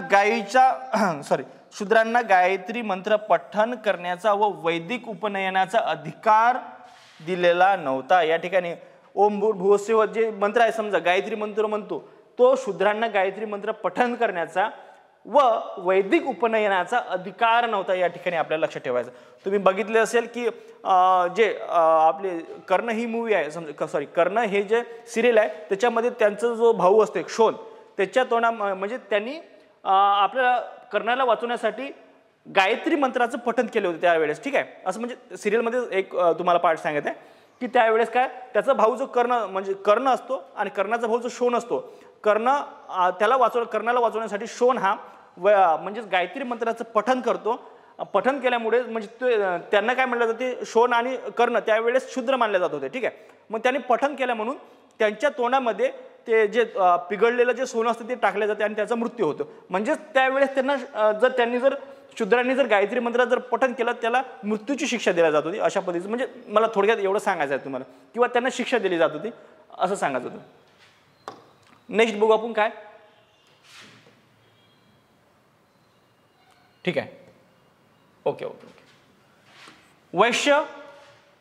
गायत्री मंत्र पठण करण्याचा व वैदिक उपनयनाचा अधिकार दिलेला नव्हता. या ठिकाणी ओम भूर्भुवस्सुः जे मंत्र आहे, समजा गायत्री मंत्र म्हणतो, तो शूद्रांना गायत्री मंत्र पठण करण्याचा व वैदिक उपनयनाचा अधिकार नव्हता. या ठिकाणी आपल्याला लक्षात ठेवायचं. तुम्ही बघितले असेल की जे आपले कर्ण ही मूवी आहे, कर्ण हे जे सिरियल आहे त्याच्यामध्ये त्यांचा जो भाऊ असतो शोन, त्याच्या म्हणजे त्यांनी आपल्याला कर्णाला वाचवण्यासाठी गायत्री मंत्राचं पठण केले होते त्यावेळेस. ठीक आहे. असं म्हणजे सिरियलमध्ये एक तुम्हाला पार्ट सांगत आहे की त्यावेळेस काय, त्याचा भाऊ जो कर्ण असतो आणि कर्णाचा भाऊ जो शोन असतो, कर्णाला वाचवण्यासाठी शोन हा म्हणजेच गायत्री मंत्राचं पठण करतो. पठण केल्यामुळे म्हणजे त्यांना काय म्हणलं जाते, शोन आणि कर्ण त्यावेळेस शूद्र मानले जात होते. ठीक आहे. मग त्यांनी पठण केल्या म्हणून त्यांच्या तोंडामध्ये ते जे पिघळलेलं जे सोनं असतं ते टाकले जाते आणि त्याचा मृत्यू होतो. म्हणजेच त्यावेळेस त्यांना शूद्रांनी जर गायत्री मंत्र जर पठण केलं त्याला मृत्यूची शिक्षा दिली जात होती. अशा पद्धतीचं म्हणजे मला थोडक्यात एवढं सांगायचं आहे तुम्हाला, किंवा त्यांना शिक्षा दिली जात होती असं सांगायचं होतं. नेक्स्ट बघू आपण काय. ठीक आहे. ओके. वैश्य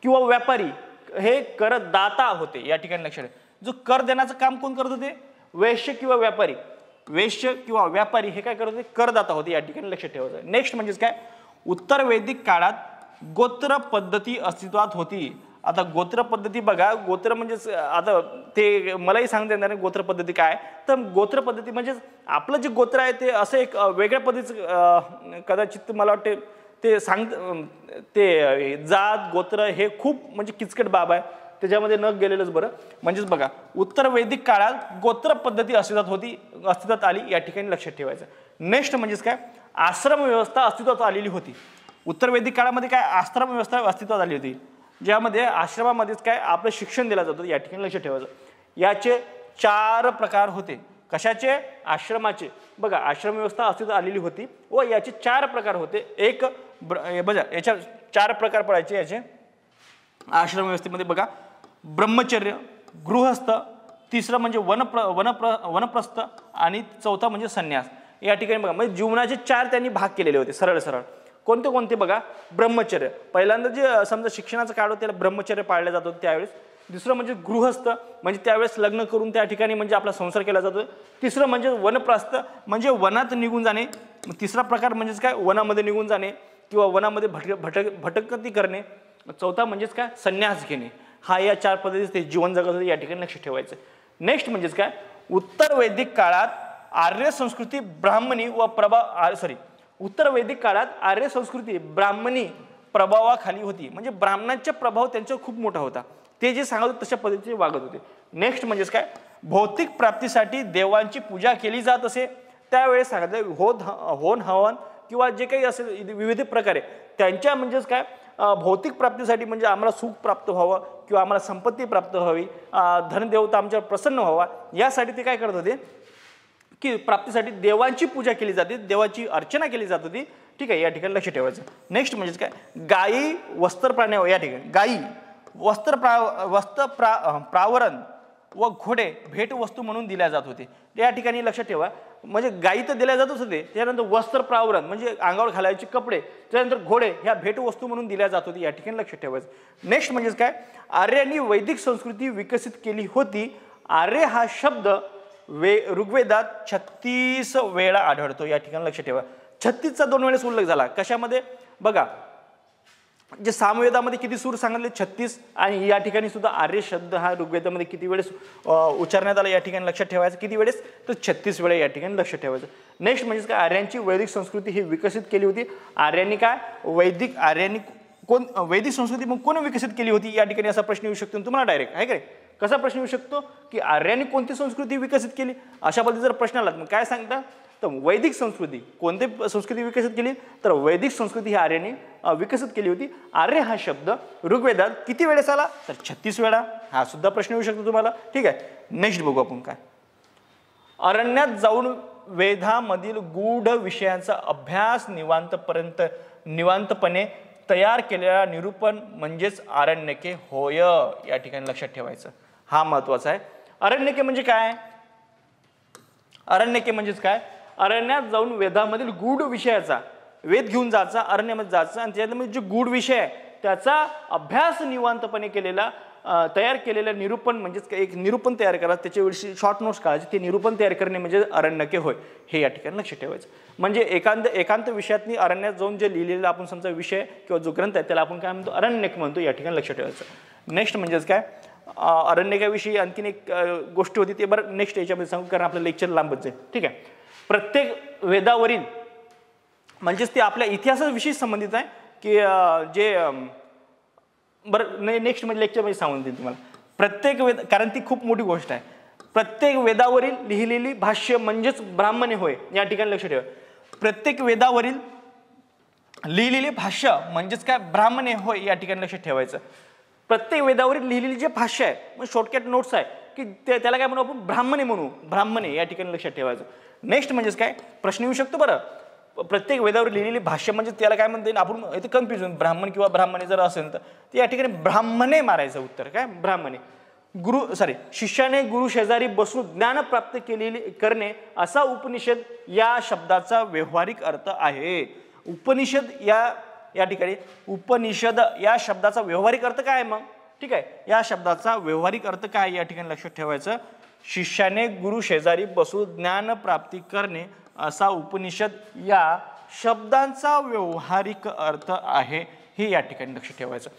किंवा व्यापारी हे करदाता होते. या ठिकाणी लक्षात आहे. जो कर देण्याचं काम कोण करत होते, वैश्य किंवा व्यापारी. वैश्य किंवा व्यापारी हे काय करत होते, करदाता होते. या ठिकाणी लक्षात ठेवायचं. नेक्स्ट म्हणजेच काय, उत्तर वैदिक काळात गोत्र पद्धती अस्तित्वात होती. आता गोत्र पद्धती बघा, गोत्र म्हणजे आता ते मलाही सांगता येणार नाही गोत्र पद्धती काय. तर गोत्र पद्धती म्हणजे आपलं जे गोत्र आहे ते असं एक वेगळ्या पद्धतीचं कदाचित मला वाटते ते जात गोत्र हे खूप म्हणजे किचकट बाब आहे, त्याच्यामध्ये न गेलेलंच बरं. म्हणजेच बघा, उत्तर वैदिक काळात गोत्र पद्धती अस्तित्वात आली. या ठिकाणी लक्षात ठेवायचं. नेक्स्ट म्हणजेच काय, आश्रम व्यवस्था अस्तित्वात आलेली होती. उत्तर वैदिक काळामध्ये काय आश्रम व्यवस्था अस्तित्वात आली होती, ज्यामध्ये आश्रमामध्येच काय आपलं शिक्षण दिलं जातं. या ठिकाणी लक्ष ठेवायचं. याचे 4 प्रकार होते. कशाचे? आश्रमाचे. बघा, आश्रम व्यवस्था अस्तित्वात आलेली होती व याचे 4 प्रकार होते. एक बघा, याच्या 4 प्रकार पडायचे याचे आश्रम व्यवस्थेमध्ये. बघा, ब्रह्मचर्य, गृहस्थ, तिसरं म्हणजे वनप्रस्थ आणि चौथा म्हणजे संन्यास. या ठिकाणी बघा, म्हणजे जीवनाचे 4 त्यांनी भाग केलेले होते. सरळ सरळ कोणते कोणते बघा. ब्रह्मचर्य, पहिल्यांदा जे समजा शिक्षणाचं काळ होतं त्याला ब्रह्मचर्य पाळलं जात होतं त्यावेळेस. दुसरं म्हणजे गृहस्थ, म्हणजे त्यावेळेस लग्न करून त्या ठिकाणी म्हणजे आपला संसार केला जातो. तिसरं म्हणजे वनप्रस्थ, म्हणजे वनात निघून जाणे. तिसरा प्रकार म्हणजेच काय, वनामध्ये निघून जाणे किंवा वनामध्ये भटकती करणे. चौथा म्हणजेच काय, संन्यास घेणे. हा या 4 पद्धतीचे ते जीवन जगत होते. या ठिकाणी लक्ष ठेवायचं. नेक्स्ट म्हणजेच काय, उत्तर वैदिक काळात आर्य संस्कृती ब्राह्मणी व उत्तर वैदिक काळात आर्य संस्कृती ब्राह्मणी प्रभावाखाली होती. म्हणजे ब्राह्मणांचा प्रभाव त्यांच्यावर खूप मोठा होता. ते जे सांगत होते तशा पद्धतीने वागत होते. नेक्स्ट म्हणजेच काय, भौतिक प्राप्तीसाठी देवांची पूजा केली जात असे. त्यावेळेस सांगितलं होन हवन किंवा जे काही असेल विविध प्रकारे त्यांच्या म्हणजेच काय भौतिक प्राप्तीसाठी, म्हणजे आम्हाला सुख प्राप्त व्हावं किंवा आम्हाला संपत्ती प्राप्त व्हावी, धनदेवता आमच्यावर प्रसन्न व्हावा, यासाठी ते काय करत होते की प्राप्तीसाठी देवांची पूजा केली जाते, देवाची अर्चना केली जात होती. ठीक आहे, या ठिकाणी लक्ष ठेवायचं. नेक्स्ट म्हणजेच काय, गायी वस्त्र प्राण्या, या ठिकाणी गायी प्रावरण व घोडे भेट वस्तू म्हणून दिल्या जात होते. या ठिकाणी लक्षात ठेवा, म्हणजे गायी तर दिल्या जातच होते, त्यानंतर वस्त्र प्रावरण म्हणजे अंगावर घालायचे कपडे, त्यानंतर घोडे ह्या भेट वस्तू म्हणून दिल्या जात होती. या ठिकाणी लक्ष ठेवायचं. नेक्स्ट म्हणजेच काय, आर्यांनी वैदिक संस्कृती विकसित केली होती. आर्य हा शब्द ऋग्वेदात 36 वेळा आढळतो. या ठिकाणी लक्ष ठेवा, 36चा 2 वेळेस उल्लेख झाला. कशामध्ये? बघा, जे सामवेदामध्ये किती सूर सांगितले 36, आणि या ठिकाणी सुद्धा आर्य शब्द हा ऋग्वेदामध्ये किती वेळेस उच्चारण्यात आला. या ठिकाणी लक्षात ठेवायचं. किती वेळेस? तर 36 वेळा या ठिकाणी लक्षात ठेवायचं. नेक्स्ट म्हणजे काय, आर्यांची वैदिक संस्कृती ही विकसित केली होती. आर्यांनी वैदिक संस्कृती मग कोण विकसित केली होती? या ठिकाणी असा प्रश्न येऊ शकतो तुम्हाला डायरेक्ट, आहे का? कसा प्रश्न येऊ शकतो की आर्यांनी कोणती संस्कृती विकसित केली, अशा पद्धतीने जर प्रश्न आला मग काय सांगता, तर वैदिक संस्कृती. कोणती संस्कृती विकसित केली? तर वैदिक संस्कृती ही आर्यांनी विकसित केली होती. आर्य हा शब्द ऋग्वेदात किती वेळेस आला? तर 36 वेळा. हा सुद्धा प्रश्न येऊ शकतो तुम्हाला. ठीक आहे, नेक्स्ट बघू आपण काय. अरण्यात जाऊन वेदामधील गूढ विषयांचा अभ्यास निवांतपणे तयार केलेला निरूपण म्हणजेच आरण्यके होय. या ठिकाणी लक्षात ठेवायचं. हा महत्वाचा आहे. अरण्यके म्हणजे काय? अरण्यके म्हणजेच काय? अरण्यात जाऊन वेदामधील गूढ विषयाचा, वेद घेऊन जायचा, अरण्यामध्ये जायचं आणि त्यामध्ये जे गूढ विषय आहे त्याचा अभ्यास निवांतपणे केलेला, तयार केलेलं निरूपण म्हणजेच एक निरूपण तयार करा, त्याच्याविषयी शॉर्ट नोट्स काढायचे, ते निरूपण तयार करणे म्हणजे अरण्यके होय. हे या ठिकाणी लक्ष ठेवायचं. म्हणजे एकांत विषयातनी अरण्यात जाऊन जे लिहिलेला आपण समजा विषय किंवा जो ग्रंथ आहे त्याला आपण काय म्हणतो? अरण्यक म्हणतो. या ठिकाणी लक्ष ठेवायचं. नेक्स्ट म्हणजेच काय, अरण्यकाविषयी आणखीन एक गोष्ट होती, ते बरं नेक्स्ट याच्यामध्ये सांगू, कारण आपलं लेक्चर लांबच आहे. ठीक आहे. प्रत्येक वेदावरील म्हणजेच ते आपल्या इतिहासाविषयी संबंधित आहे की जे बरं नेक्स्ट म्हणजे लेक्चरमध्ये सांगून देईन तुम्हाला. प्रत्येक वेद, कारण ती खूप मोठी गोष्ट आहे. प्रत्येक वेदावरील लिहिलेली भाष्य म्हणजेच ब्राह्मणे होय. या ठिकाणी लक्ष ठेवा. प्रत्येक वेदावरील लिहिलेले भाष्य म्हणजेच काय? ब्राह्मणे होय. या ठिकाणी लक्ष ठेवायचं. प्रत्येक वेदावरील लिहिलेली जे भाष्य आहे, मग शॉर्टकट नोट्स आहे की त्याला काय म्हणू आपण? ब्राह्मणे म्हणू. ब्राह्मणे या ठिकाणी लक्षात ठेवायचं. नेक्स्ट म्हणजेच काय, प्रश्न येऊ शकतो बरं. प्रत्येक वेदावर लिहिलेली भाष्य म्हणजे त्याला काय म्हणता येईल आपण? इथे कन्फ्युजन, ब्राह्मण किंवा ब्राह्मणे जर असेल तर या ठिकाणी ब्राह्मणे मारायचं उत्तर. काय? ब्राह्मणे. शिष्याने गुरु शेजारी बसून ज्ञान प्राप्त करणे असा उपनिषद या शब्दाचा व्यावहारिक अर्थ आहे. उपनिषद या ठिकाणी उपनिषद या शब्दाचा व्यावहारिक अर्थ काय आहे मग? ठीक आहे, या शब्दाचा व्यावहारिक अर्थ काय या ठिकाणी लक्षात ठेवायचं. शिष्याने गुरु शेजारी बसून ज्ञान प्राप्ती करणे असा उपनिषद या शब्दांचा व्यावहारिक अर्थ आहे. हे या ठिकाणी लक्षात ठेवायचं.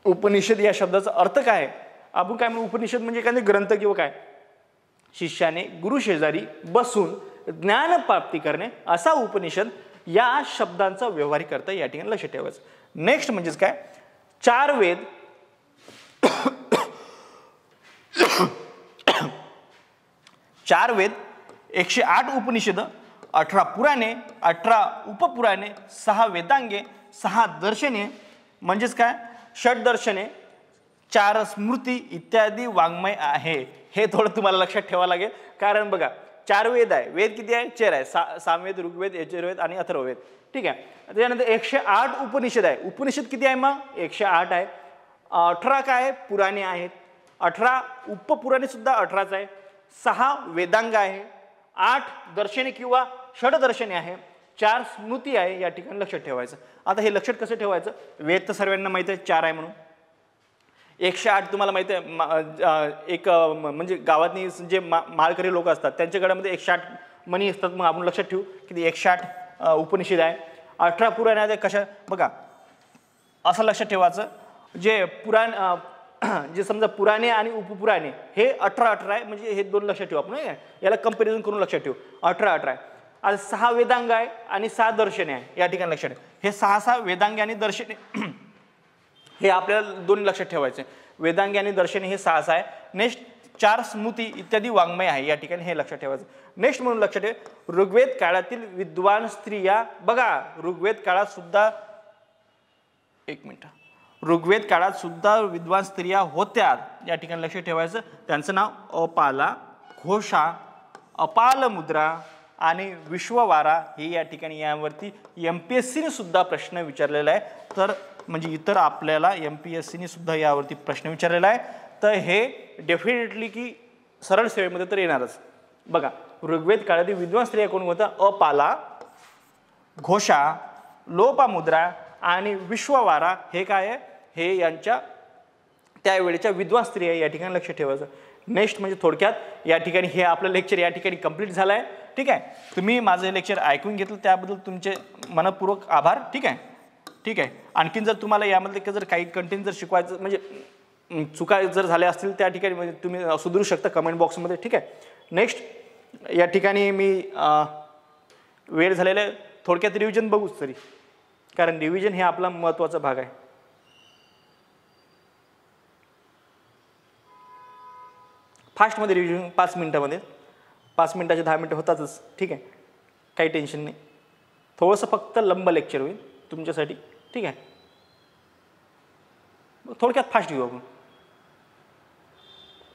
उपनिषद या शब्दाचा अर्थ काय? आपण काय म्हणू? उपनिषद म्हणजे एखादे ग्रंथ किंवा काय. शिष्याने गुरु शेजारी बसून ज्ञान प्राप्ती करणे असा उपनिषद या शब्दांचा व्यावहारिक अर्थ या ठिकाणी लक्षात ठेवायचं. नेक्स्ट म्हणजेच काय, 4 वेद 4 वेद 108 उपनिषद 18 पुराणे, 18 उपपुराणे, 6 वेदांगे, 6 दर्शने म्हणजेच काय षटदर्शने, 4 स्मृती इत्यादी वाङ्मय आहे. हे थोडं तुम्हाला लक्षात ठेवावं लागेल, कारण बघा 4 वेद आहे. वेद किती आहे? 4 आहे. सामवेद, ऋग्वेद, यजुर्वेद आणि अथर्ववेद. ठीक आहे. त्याच्यानंतर 108 उपनिषद आहे. उपनिषद किती आहे मग? 108 आहे. 18 काय पुराणे आहेत. 18 उपपुराणे सुद्धा 18च आहे. 6 वेदांग आहे. 8 दर्शने किंवा षडदर्शने आहे. 4 स्मृती आहे. या ठिकाणी लक्षात ठेवायचं. आता हे लक्षात कसं ठेवायचं? वेद तर सर्वांना माहिती आहे 4 आहे म्हणून. 108 तुम्हाला माहिती आहे एक म्हणजे गावातनी जे माळकरी लोक असतात त्यांच्या गळ्यामध्ये 108 मणी असतात. मग आपण लक्षात ठेवू की 108 उपनिषद आहे. 18 पुराणे आहे. कशा बघा असं लक्षात ठेवायचं, जे पुराण जे समजा पुराणे आणि उपपुराणे हे 18 आहे. म्हणजे हे 2 लक्षात ठेवू आपण. याला कंपॅरिझन करून लक्षात ठेवू. 18 आहे. आज 6 वेदांग आहे आणि 6 दर्शने आहे. या ठिकाणी लक्षात ठेव. हे 6 वेदांगे आणि दर्शने हे आपल्याला 2 लक्षात ठेवायचे. वेदांगे आणि दर्शने हे 6 आहे. नेक्स्ट 4 स्मृती इत्यादी वाङ्मय आहे. या ठिकाणी हे लक्षात ठेवायचं. नेक्स्ट म्हणून लक्षात ठेव ऋग्वेद काळातील विद्वान स्त्रिया. बघा ऋग्वेद काळात सुद्धा ऋग्वेद काळात सुद्धा विद्वान स्त्रिया होत्या. या ठिकाणी लक्षात ठेवायचं. त्यांचं नाव अपाला, घोषा, अपाल मुद्रा आणि विश्ववारा हे या ठिकाणी यावरती MPSCने सुद्धा प्रश्न विचारलेला आहे. तर म्हणजे इतर आपल्याला MPSCने सुद्धा यावरती प्रश्न विचारलेला आहे. तर हे डेफिनेटली की सरळ सेवेमध्ये तर येणारच. बघा ऋग्वेद काळातील विद्वान स्त्रिया कोण होत्या? अपाला, घोषा, लोपामुद्रा आणि विश्ववारा हे काय आहे? हे यांच्या त्यावेळेच्या विद्वान स्त्रिया या ठिकाणी लक्षात ठेवायचं. नेक्स्ट म्हणजे थोडक्यात या ठिकाणी हे आपलं लेक्चर या ठिकाणी कंप्लीट झालं आहे. ठीक आहे. तुम्ही माझं लेक्चर ऐकून घेतलं त्याबद्दल तुमचे मनपूर्वक आभार. ठीक आहे. ठीक आहे. आणखीन जर तुम्हाला यामध्ये जर काही कंटेंट जर शिकवायचं म्हणजे चुका जर झाल्या असतील त्या ठिकाणी म्हणजे तुम्ही सुधारू शकता कमेंट बॉक्समध्ये. ठीक आहे. नेक्स्ट या ठिकाणी मी वेळ झालेला आहे. थोडक्यात रिव्हिजन बघूच तरी, कारण रिव्हिजन हे आपला महत्त्वाचा भाग आहे. फास्टमध्ये रिव्हिजन 5 मिनिटामध्ये, 5 मिनिटाचे 10 मिनिटं होतातच. ठीक आहे. काही टेन्शन नाही. थोडंसं फक्त लंब लेक्चर होईल तुमच्यासाठी. ठीक आहे. थोडक्यात फास्ट घेऊ आपण.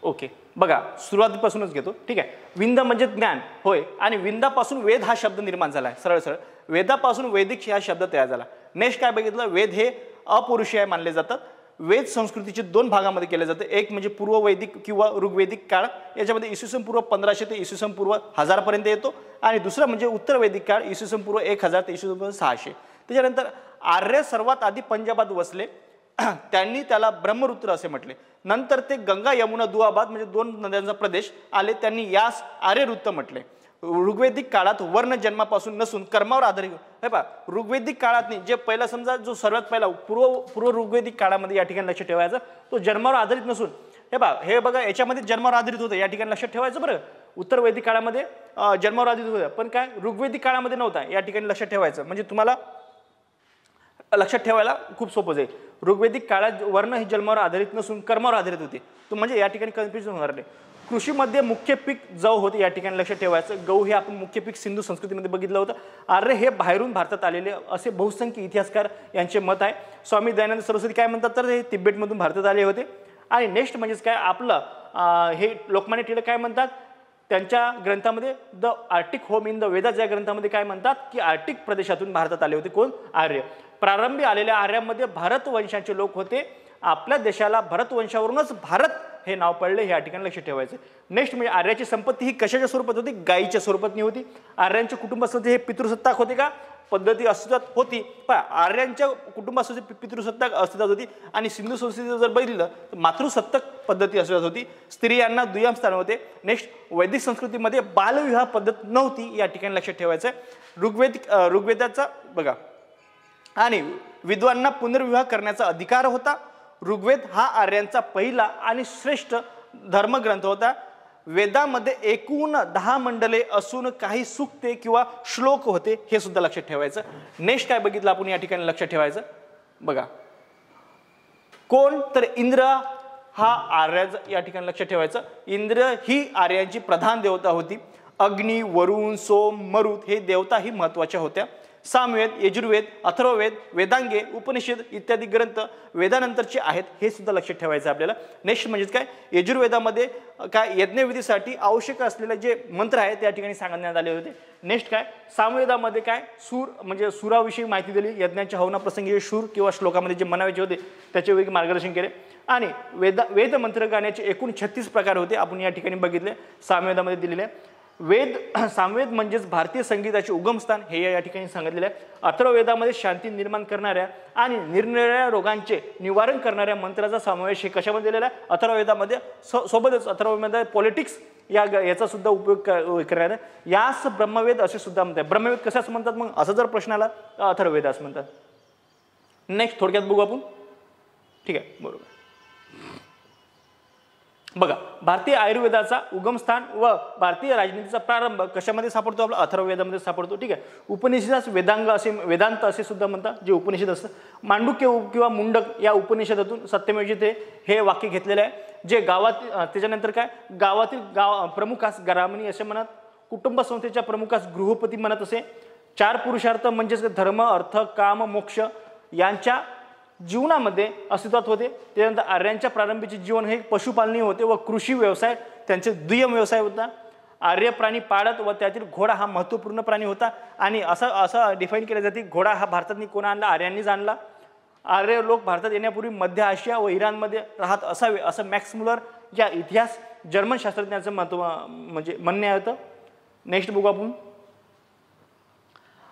ओके. बघा सुरुवातीपासूनच घेतो. ठीक आहे. विंद म्हणजे ज्ञान होय, आणि विंदापासून वेद हा शब्द निर्माण झाला आहे. सरळ सरळ वेदापासून वैदिक हा शब्द तयार झाला. नेक्स्ट काय बघितलं? वेद हे अपौरुषीय मानले जातात. वेद संस्कृतीचे 2 भागामध्ये केले जाते. एक म्हणजे पूर्व वैदिक किंवा ऋग्वेदिक काळ, याच्यामध्ये इसवी पूर्व 1500 ते इसवी पूर्व 1000 पर्यंत येतो. आणि दुसरा म्हणजे उत्तर वैदिक काळ, इसवी पूर्व 1000 ते इसवी पूर्व 600. त्याच्यानंतर आर्य सर्वात आधी पंजाबात वसले. त्यांनी त्याला ब्रह्मपुत्र असे म्हटले. नंतर ते गंगा यमुना दुआबाद म्हणजे 2 नद्यांचा प्रदेश आले. त्यांनी यास आर्यवृत्त म्हटले. ऋग्वेदिक काळात वर्ण जन्मापासून नसून कर्मावर आधारित. हे पहा ऋग्वेदिक काळात जे पहिला समजा जो सर्वात पहिला पूर्व ऋग्वेदिक काळामध्ये या ठिकाणी लक्षात ठेवायचं, तो जन्मावर आधारित नसून हे बघा याच्यामध्ये जन्मावर आधारित होतं. या ठिकाणी लक्षात ठेवायचं. बरं उत्तर वैदिक काळामध्ये जन्मावर आधारित होतं, पण काय ऋग्वेदिक काळामध्ये नव्हता. या ठिकाणी लक्षात ठेवायचं म्हणजे तुम्हाला लक्षात ठेवायला खूप सोपं जाईल. ऋग्वेदिक काळात वर्ण हे जन्मावर आधारित नसून कर्मावर आधारित होते. तो म्हणजे या ठिकाणी कन्फ्युजन होणार नाही. कृषीमध्ये मुख्य पीक गहू होते. या ठिकाणी लक्षात ठेवायचं. गहू हे आपण मुख्य पीक सिंधू संस्कृतीमध्ये बघितलं होतं. आर्य हे बाहेरून भारतात आलेले असे बहुसंख्य इतिहासकार यांचे मत आहे. स्वामी दयानंद सरस्वती काय म्हणतात तर हे तिबेटमधून भारतात आले होते. आणि नेक्स्ट म्हणजेच काय आपलं हे लोकमान्य टिळक काय म्हणतात त्यांच्या ग्रंथामध्ये the Arctic home in the Vedas या ग्रंथामध्ये काय म्हणतात की आर्टिक प्रदेशातून भारतात आले होते. कोण? आर्य. प्रारंभी आलेल्या आर्यांमध्ये भारत वंशाचे लोक होते. आपल्या देशाला भरतवंशावरूनच भारत हे नाव पडले. हे या ठिकाणी लक्षात ठेवायचं. नेक्स्ट म्हणजे आर्याची संपत्ती ही कशाच्या स्वरूपात होती? गायीच्या स्वरूपात होती. आर्यांच्या कुटुंबामध्ये हे पितृसत्ताक होते का? पद्धती अस्तित्वात होती. पण आर्यांच्या कुटुंबामध्ये पितृसत्ताक अस्तित्वात होती. आणि सिंधू संस्कृतीचं जर बघितलं तर मातृसत्ताक पद्धती अस्तित्वात होती. स्त्रियांना दुय्यम स्थान होते. नेक्स्ट वैदिक संस्कृतीमध्ये बालविवाह पद्धत नव्हती. या ठिकाणी लक्षात ठेवायचं. ऋग्वेदाचा बघा आणि विद्वांना पुनर्विवाह करण्याचा अधिकार होता. ऋग्वेद हा आर्यांचा पहिला आणि श्रेष्ठ धर्मग्रंथ होता. वेदामध्ये एकूण 10 मंडले असून काही सूक्ते किंवा श्लोक होते. हे सुद्धा लक्षात ठेवायचं. नेक्स्ट काय बघितलं आपण या ठिकाणी लक्षात ठेवायचं. बघा कोण तर इंद्र हा आर्य या ठिकाणी लक्षात ठेवायचं. इंद्र ही आर्यांची प्रधान देवता होती. अग्नी, वरुण, सोम, मरुत हे देवता ही महत्त्वाच्या होत्या. सामवेद, यजुर्वेद, अथर्ववेद, वेदांगे, उपनिषद इत्यादी ग्रंथ वेदानंतरचे आहेत हे सुद्धा लक्षात ठेवायचं आपल्याला. नेक्स्ट म्हणजे काय, यजुर्वेदामध्ये काय यज्ञविधीसाठी आवश्यक असलेले जे मंत्र आहेत त्या ठिकाणी सांगण्यात आले होते. नेक्स्ट काय, सामवेदामध्ये काय सूर म्हणजे सुराविषयी माहिती दिली. यज्ञाच्या हवनाप्रसंगी जे शूर किंवा श्लोकामध्ये जे म्हणायचे होते त्याचे वेगळे मार्गदर्शन केले. आणि वेद मंत्र गाण्याचे एकूण 36 प्रकार होते आपण या ठिकाणी बघितले सामवेदामध्ये दिलेले. सामवेद म्हणजेच भारतीय संगीताचे उगमस्थान हे या ठिकाणी सांगितलेले आहे. अथर्ववेदामध्ये शांती निर्माण करणाऱ्या आणि निरनिराळ्या रोगांचे निवारण करणाऱ्या मंत्राचा समावेश हे कशामध्ये दिलेला आहे, अथर्ववेदामध्ये. सोबतच अथर्ववेदामध्ये पॉलिटिक्स याचा सुद्धा उपयोग करण्यात आहे. यास ब्रह्मवेद असे सुद्धा म्हणतात. ब्रह्मवेद कशाच म्हणतात मग असं जर प्रश्न आला अथर्ववेद असं म्हणतात. नेक्स्ट थोडक्यात बघू आपण. ठीक आहे, बरोबर. बघा, भारतीय आयुर्वेदाचा उगमस्थान व भारतीय राजनीतीचा प्रारंभ कशामध्ये सापडतो, आपला अथर्ववेदामध्ये सापडतो. ठीक आहे, उपनिषदास वेदांग असे वेदांत असे सुद्धा म्हणतात जे उपनिषद असतं. मांडुक्य किंवा मुंडक या उपनिषदातून सत्यमेव जयते हे वाक्य घेतलेले आहे. जे त्याच्यानंतर काय, गावातील प्रमुखास ग्रामणी असे म्हणत, कुटुंब संस्थेच्या प्रमुखास गृहपती म्हणत असे. 4 पुरुषार्थ म्हणजेच धर्म, अर्थ, काम, मोक्ष यांच्या जीवनामध्ये अस्तित्वात होते. त्यानंतर आर्यांच्या प्रारंभीचे जीवन हे पशुपालनी होते व कृषी व्यवसाय त्यांचे दुय्यम व्यवसाय होता. आर्य प्राणी पाळत व त्यातील घोडा हा महत्त्वपूर्ण प्राणी होता. आणि असं डिफाईन केलं जाते घोडा हा भारतात कोणा आणला, आर्यांनीच आणला. आर्य लोक भारतात येण्यापूर्वी मध्य आशिया व इराणमध्ये राहत असावे असं मॅक्स मुलर या इतिहास जर्मन शास्त्रज्ञाचं म्हणजे म्हणणे होतं. नेक्स्ट बघू आपण.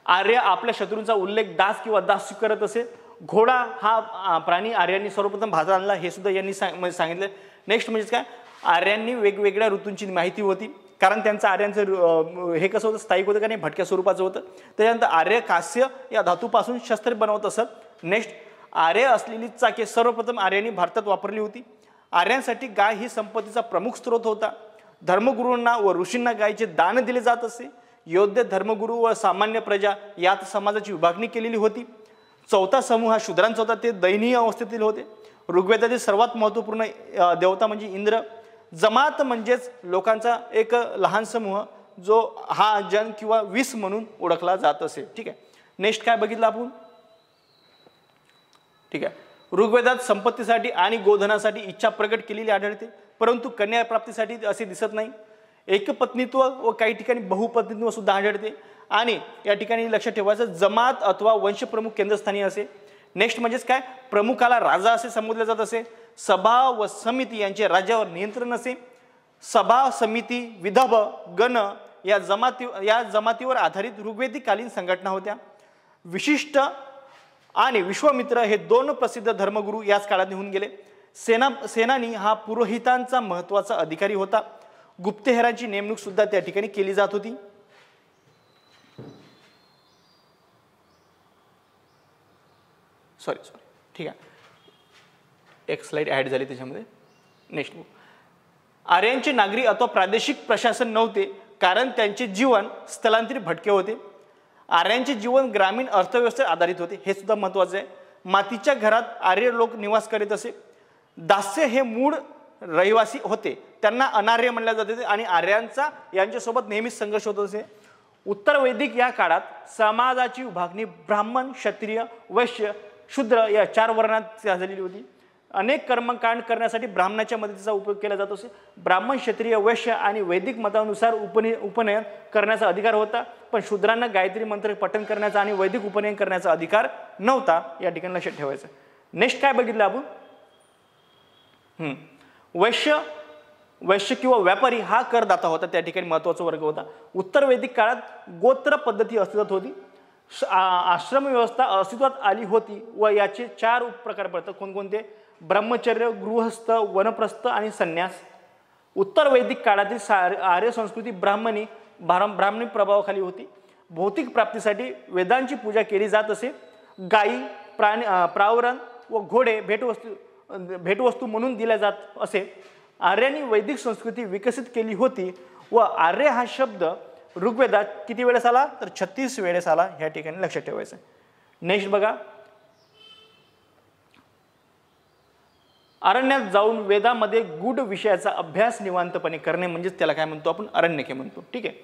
आर्य आपल्या शत्रूंचा उल्लेख दास किंवा दास करत असे. घोडा हा प्राणी आर्यांनी सर्वप्रथम भारतात आणला हे सुद्धा यांनी सांगितलं. नेक्स्ट म्हणजे काय, आर्यांनी वेगवेगळ्या ऋतूंची माहिती होती कारण त्यांचं आर्यांचं हे कसं होतं, स्थायिक होतं का नाही, भटक्या स्वरूपाचं होतं. त्याच्यानंतर आर्य कास्य या धातूपासून शस्त्र बनवत असत. नेक्स्ट, आर्य असलेली चाके सर्वप्रथम आर्यांनी भारतात वापरली होती. आर्यांसाठी गाय ही संपत्तीचा प्रमुख स्रोत होता. धर्मगुरूंना व ऋषींना गायचे दान दिले जात असे. योग्य धर्मगुरू व सामान्य प्रजा यात समाजाची विभागणी केलेली होती. चौथा समूह हा शूद्रांचा होता, ते दयनीय अवस्थेतील होते. ऋग्वेदातील सर्वात महत्त्वपूर्ण देवता म्हणजे इंद्र. जमात म्हणजेच लोकांचा एक लहान समूह जो हा जन किंवा 20 म्हणून ओळखला जात असे. ठीक आहे, नेक्स्ट काय बघितलं आपण. ठीक आहे, ऋग्वेदात संपत्तीसाठी आणि गोधनासाठी इच्छा प्रकट केलेली आढळते, परंतु कन्या प्राप्तीसाठी असे दिसत नाही. एकपत्नीत्व व काही ठिकाणी बहुपत्नीत्व सुद्धा आढळते. आणि या ठिकाणी लक्षात ठेवायचं जमात अथवा वंशप्रमुख केंद्रस्थानी असे. नेक्स्ट म्हणजेच काय, प्रमुखाला राजा असे संबोधले जात असे. सभा व समिती यांचे राज्यावर नियंत्रण असे. सभा, समिती, विधव, गण या जमातीवर आधारित ऋग्वेदिकालीन संघटना होत्या. विशिष्ट आणि विश्वामित्र हे 2 प्रसिद्ध धर्मगुरू याच काळात निघून गेले. सेनानी हा पुरोहितांचा महत्त्वाचा अधिकारी होता. गुप्तहेरांची नेमणूक सुद्धा त्या ठिकाणी केली जात होती. सॉरी ठीक आहे, एक स्लाइड ॲड झाली त्याच्यामध्ये. नेक्स्ट, आर्यांचे नागरी अथवा प्रादेशिक प्रशासन नव्हते कारण त्यांचे जीवन स्थलांतरित भटके होते. आर्यांचे जीवन ग्रामीण अर्थव्यवस्थेवर आधारित होते हे सुद्धा महत्त्वाचं आहे. मातीच्या घरात आर्य लोक निवास करीत असे. दास्य हे मूळ रहिवासी होते, त्यांना अनार्य म्हणले जाते आणि आर्यांचा यांच्यासोबत नेहमीच संघर्ष होत असे. उत्तर वैदिक या काळात समाजाची विभागणी ब्राह्मण, क्षत्रिय, वैश्य, शूद्र या 4 वर्णात झालेली होती. अनेक कर्मकांड करण्यासाठी ब्राह्मणाच्या मदतीचा उपयोग केला जात असे. ब्राह्मण, क्षत्रिय, वैश्य आणि वैदिक मतानुसार उपनयन करण्याचा अधिकार होता, पण शूद्रांना गायत्री मंत्र पठण करण्याचा आणि वैदिक उपनयन करण्याचा अधिकार नव्हता. या ठिकाणी लक्षात ठेवायचं. नेक्स्ट काय बघितलं आपण. वैश्य किंवा व्यापारी हा करदाता होता, त्या ठिकाणी महत्त्वाचा वर्ग होता. उत्तर वैदिक काळात गोत्र पद्धती अस्तित्वात होती. आश्रम व्यवस्था अस्तित्वात आली होती व याचे 4 प्रकार पडतात. कोणकोणते, ब्रह्मचर्य, गृहस्थ, वनप्रस्थ आणि संन्यास. उत्तर वैदिक काळातील आर्य संस्कृती ब्राह्मणी प्रभावाखाली होती. भौतिक प्राप्तीसाठी वेदांची पूजा केली जात असे. गायी, प्रावरण व घोडे भेटवस्तू म्हणून दिल्या जात असे. आर्यांनी वैदिक संस्कृती विकसित केली होती व आर्य हा शब्द ऋग्वेदात किती वेळेस आला तर 36 वेळेस आला. ह्या ठिकाणी लक्षात ठेवायचं. नेक्स्ट बघा, अरण्यात जाऊन वेदामध्ये गूढ विषयाचा अभ्यास निवांतपणे करणे म्हणजेच त्याला काय म्हणतो आपण अरण्यके म्हणतो. ठीक आहे.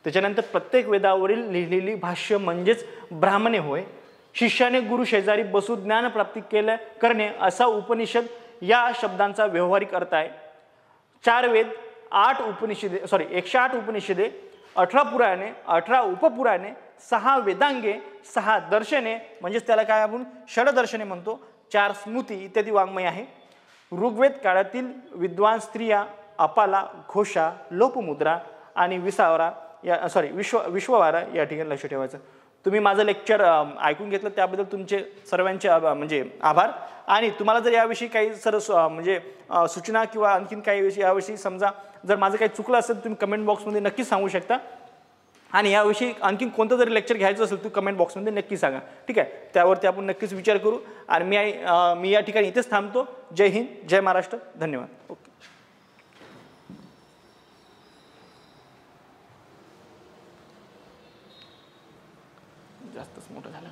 त्याच्यानंतर प्रत्येक वेदावरील लिहिलेली भाष्य म्हणजेच ब्राह्मणे होय. शिष्याने गुरु शेजारी बसून ज्ञानप्राप्ती करणे असा उपनिषद या शब्दांचा व्यावहारिक अर्थ आहे. 4 वेद 108 उपनिषदे 18 पुराणे 18 उपपुराणे 6 वेदांगे 6 दर्शने म्हणजेच त्याला काय आपण षडदर्शने म्हणतो. 4 स्मृती इत्यादी वाङ्मय आहे. ऋग्वेद काळातील विद्वान स्त्रिया अपाला, घोषा, लोपमुद्रा आणि विश्ववारा या ठिकाणी लक्ष ठेवायचं. तुम्ही माझं लेक्चर ऐकून घेतलं त्याबद्दल तुमचे सर्वांचे म्हणजे आभार. आणि तुम्हाला जर याविषयी काही म्हणजे सूचना किंवा आणखीन काही याविषयी समजा जर माझं काही चुकलं असेल तुम्ही कमेंट बॉक्समध्ये नक्की सांगू शकता. आणि याविषयी आणखीन कोणतं जरी लेक्चर घ्यायचं असेल तुम्ही कमेंट बॉक्समध्ये नक्की सांगा. ठीक आहे. त्यावरती आपण नक्कीच विचार करू. आणि मी या ठिकाणी इथेच थांबतो. जय हिंद, जय महाराष्ट्र, धन्यवाद. ओके. जास्तच मोठं झालं.